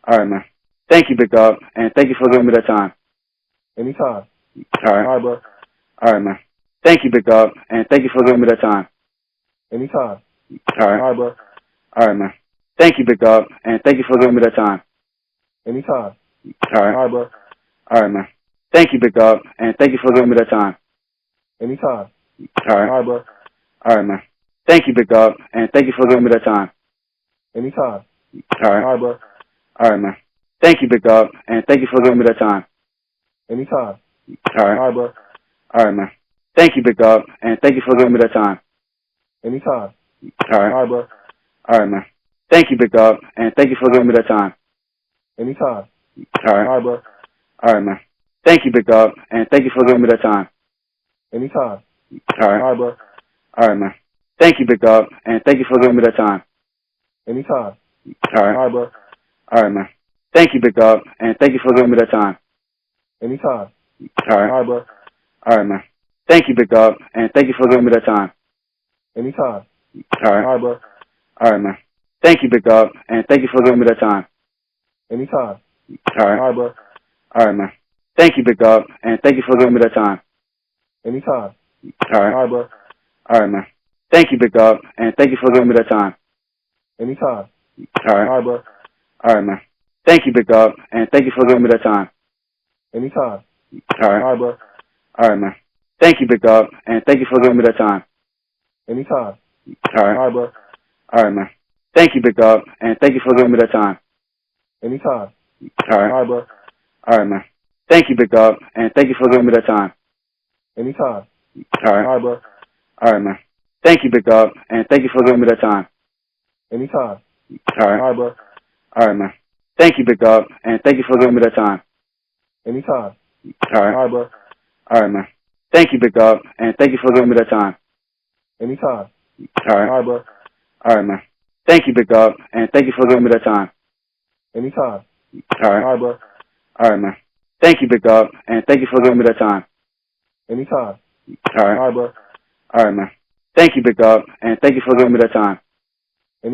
All right, man. Thank you, big dog, and thank you for giving me that time. Anytime. All All right. right, bro. All right, man. Thank you, big dog, and thank you for giving me that time. Anytime. All All right. right, bro. All right, man. Thank you, big dog, and thank you for giving me that time. Anytime. All right. All right, bro. All right, man. Thank you, big dog, and thank you for giving me that time. Anytime. All right. All right, bro. All right, man. Thank you, big dog, and thank you for giving me that time. Anytime. All right. All right, bro. All right, man. Thank you, big dog, and thank you for giving me that time. Anytime. All right. All right, bro. All right, man. Thank you, big dog, and thank you for giving me that time. Anytime. All right. All right, bro. All right, man. Thank you, big dog, and thank you for giving me that time. Anytime. All right. All right, bro. All right, man. Thank you, big dog, and thank you for giving me that time. Anytime. All right. All right, bro. All right, man. Thank you, big dog, and thank you for giving me that time. Anytime. All right. All right, bro. All right, man. Thank you, big dog, and thank you for giving me that time. Anytime. All right. All right, bro. All right, man. Thank you, big dog, and thank you for giving me that time. Anytime. All right. All right, bro. All right, man. Thank you, big dog, and thank you for giving me that time. Anytime. All right. All right, bro. All right, man. Thank you, big dog, and thank you for giving me that time. Anytime. All right. All right, bro. All right, man. Thank you, big dog, and thank you for giving me that time. Anytime. All right. All right, bro. All right, man. Thank you, big dog, and thank you for giving me that time. Anytime. All right. All right, bro. All right, man. Thank you, big dog, and thank you for giving me that time. Anytime. All All right. right, bro. All right, man. Thank you, big dog, and thank you for giving me that time. Anytime. All right. All right, bro. All right, man. Thank you, big dog, and thank you for giving me that time. Anytime. All right. All right, bro. All right, man. Thank you, big dog, and thank you for giving me that time. Anytime. All right. All right, bro. All right, man. Thank you, big dog, and thank you for giving me that time. Anytime. All All right. right, bro. All right, man. Thank you, big dog, and thank you for giving me that time. Anytime. All All right. right, bro. All right, man. Thank you, big dog, and thank you for giving me that time. Anytime. All All right. right, bro. All right, man. Thank you, big dog, and thank you for giving me that time. Anytime. All All right. right, bro. All right, man. Thank you, big dog, and thank you for giving me that time. Anytime. All All right. right, bro. All right, man. Thank you, big dog, and thank you for giving me that time. Anytime.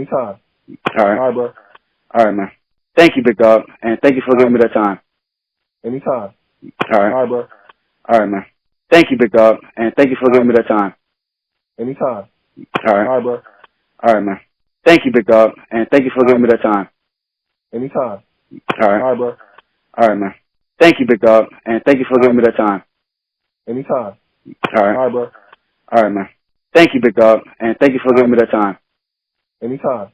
All All right. right, bro. All right, man. Thank you, big dog, and thank you for giving me that time. Anytime. All All right. right, bro. All right, man. Thank you, big dog, and thank you for giving me that time. Anytime. All All right. right, bro. All right, man. Thank you, big dog, and thank you for giving me that time. Anytime. All All right. right, bro. All right, man. Thank you, big dog, and thank you for giving me that time. Anytime. All All right. right, bro. All right, man. Thank you, big dog, and thank you for giving me that time. Anytime.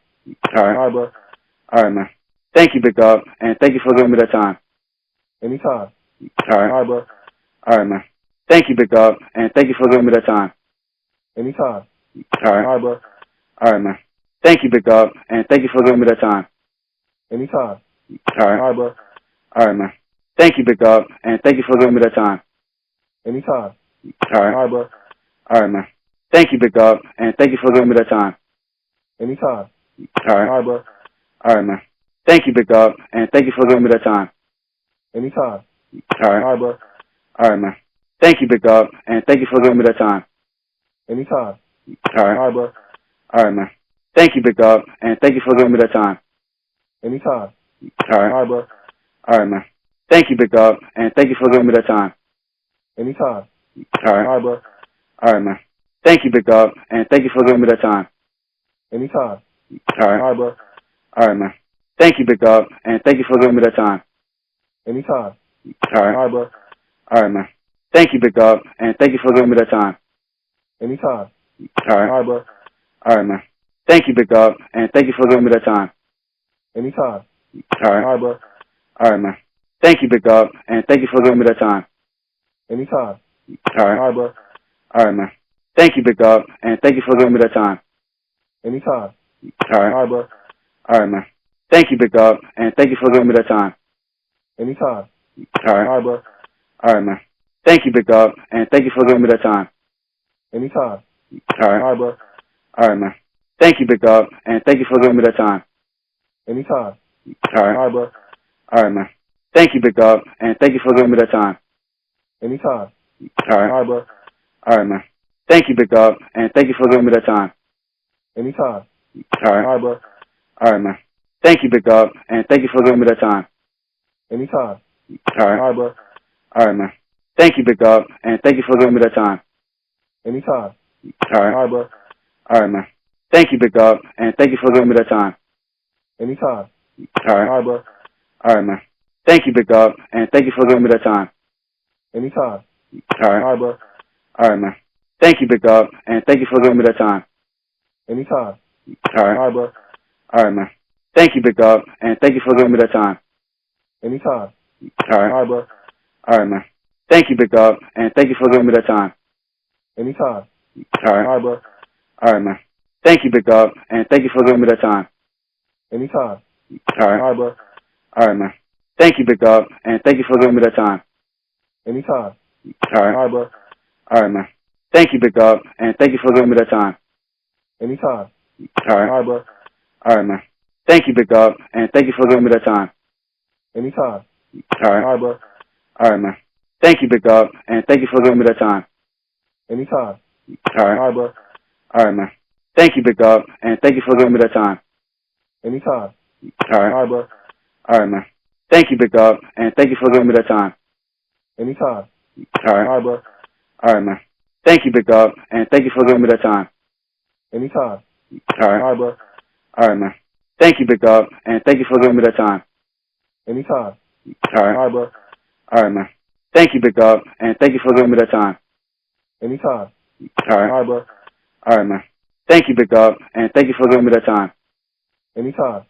All All right. right, bro. All right, man. Thank you, big dog, and thank you for giving me that time. Anytime. All All right. right, bro. All right, man. Thank you, big dog, and thank you for giving me that time. Anytime. All All right. right, bro. All right, man. Thank you, big dog, and thank you for giving me that time. Anytime. All All right. right, bro. All right, man. Thank you, big dog, and thank you for giving me that time. Anytime. All All right. right, bro. All right, man. Thank you, big dog, and thank you for giving me that time. Anytime. All All right. right, bro. All right, man. Thank you, big dog, and thank you for giving me that time. Anytime. All All right. right, bro. All right, man. Thank you, big dog, and thank you for giving me that time. Anytime. All All right. right, bro. All right, man. Thank you, big dog, and thank you for giving me that time. Anytime. All All right. right, bro. All right, man. Thank you, big dog, and thank you for giving me that time. Anytime. All All right. right, bro. All right, man. Thank you, big dog, and thank you for giving me that time. Anytime. All All right. right, bro. All right, man. Thank you, big dog, and thank you for giving me that time. Anytime. All All right. right, bro. All right, man. Thank you, big dog, and thank you for giving me that time. Anytime. All All right. right, bro. All right, man. Thank you, big dog, and thank you for giving me that time. Anytime. All All right. right, bro. All right, man. Thank you, big dog, and thank you for giving me that time. Anytime. All All right. right, bro. All right, man. Thank you, big dog, and thank you for giving me that time. Anytime. All All right. right, bro. All right, man. Thank you, big dog, and thank you for giving me that time. Anytime. All All right. right, bro. All right, man. Thank you, big dog, and thank you for giving me that time. Anytime. All All right. right, bro. All right, man. Thank you, big dog, and thank you for giving me that time. Anytime. All All right. right, bro. All right, man. Thank you, big dog, and thank you for giving me that time. Anytime. All All right. right, bro. All right, man. Thank you, big dog, and thank you for giving me that time. Anytime. All All right. right, bro. All right, man. Thank you, big dog, and thank you for giving me that time. Anytime. All All right. right, bro. All right, man. Thank you, big dog, and thank you for giving me that time. Anytime. All All right. right, bro. All right, man. Thank you, big dog, and thank you for giving me that time. Anytime. All All right. right, bro. All right, man. Thank you, big dog, and thank you for giving me that time. Anytime. All All right. right, bro. All right, man. Thank you, big dog, and thank you for giving me that time. Anytime. All All right. right, bro. All right, man. Thank you, big dog, and thank you for giving me that time. Anytime. All right. All right, bro. All right, man. Thank you, big dog, and thank you for giving me that time. Anytime. All right. All right, bro. All right, man. Thank you, big dog, and thank you for giving me that time. Anytime. All right. All right, bro. All right, man. Thank you, big dog, and thank you for giving me that time. Anytime. All right. All right, bro. All right, man. Thank you, big dog, and thank you for giving me that time. Anytime. All right. All right, bro. All right, man. Thank you, big dog, and thank you for giving me that time. Anytime. All right. All right, bro. All right, man. Thank you, big dog, and thank you for giving me that time. Anytime. All right. All right, bro. All right, man. Thank you, big dog, and thank you for giving me that time. Anytime. All right. All right, bro. All right, man. Thank you, big dog, and thank you for giving me that time. Anytime. All right. All right, bro. All right, man. Thank you, big dog, and thank you for giving me that time. Anytime. All right. All right, bro. All right, man. Thank you, big dog, and thank you for giving me that time. Anytime. All right. All right, bro. All right, man. Thank you, big dog, and thank you for giving me that time. Anytime.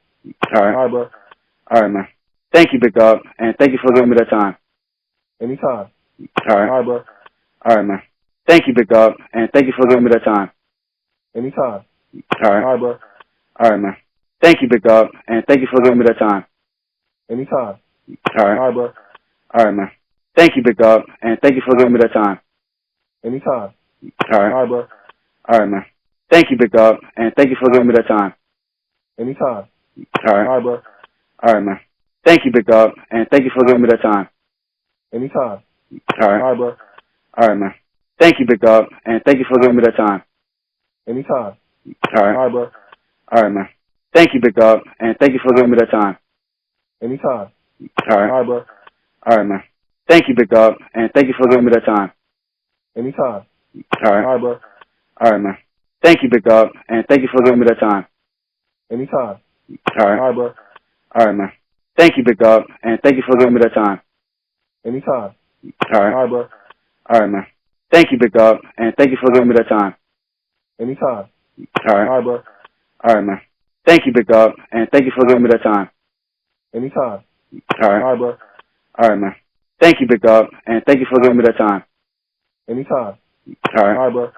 All right. All right, bro. All right, man. Thank you, big dog, and thank you for giving me that time. Anytime. All right. All right, bro. All right, man. Thank you, big dog, and thank you for giving me that time. Anytime. All right. All right, bro. All right, man. Thank you, big dog, and thank you for giving me that time. Anytime. All right. All right, bro. All right, man. Thank you, big dog, and thank you for giving me that time. Anytime. All right. All right, bro. All right, man. Thank you, big dog, and thank you for giving me that time. Anytime. All right. All right, bro. All right, man. Thank you, big dog, and thank you for giving me that time. Anytime. All right. All right, bro. All right, man. Thank you, big dog, and thank you for giving me that time. Anytime. All right. All right, bro. All right, man. Thank you, big dog, and thank you for giving me that time. Anytime. All right. All right, bro. All right, man. Thank you, big dog, and thank you for giving me that time. Anytime. All right. All right, bro. All right, man. Thank you, big dog, and thank you for giving me that time. Anytime. All right. All right, bro. All right, man. Thank you, big dog, and thank you for giving me that time. Anytime. All All right. right, bro. All right, man. Thank you, big dog, and thank you for giving me that time. Anytime. All All right. right, bro. All right, man. Thank you, big dog, and thank you for giving me that time. Anytime. All All right. right, bro. All right, man. Thank you, big dog, and thank you for giving me that time. Anytime. All All right. right, bro.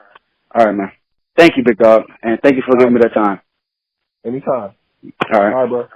All right, man. Thank you, big dog, and thank you for giving me that time. Anytime. All All right. right, bro.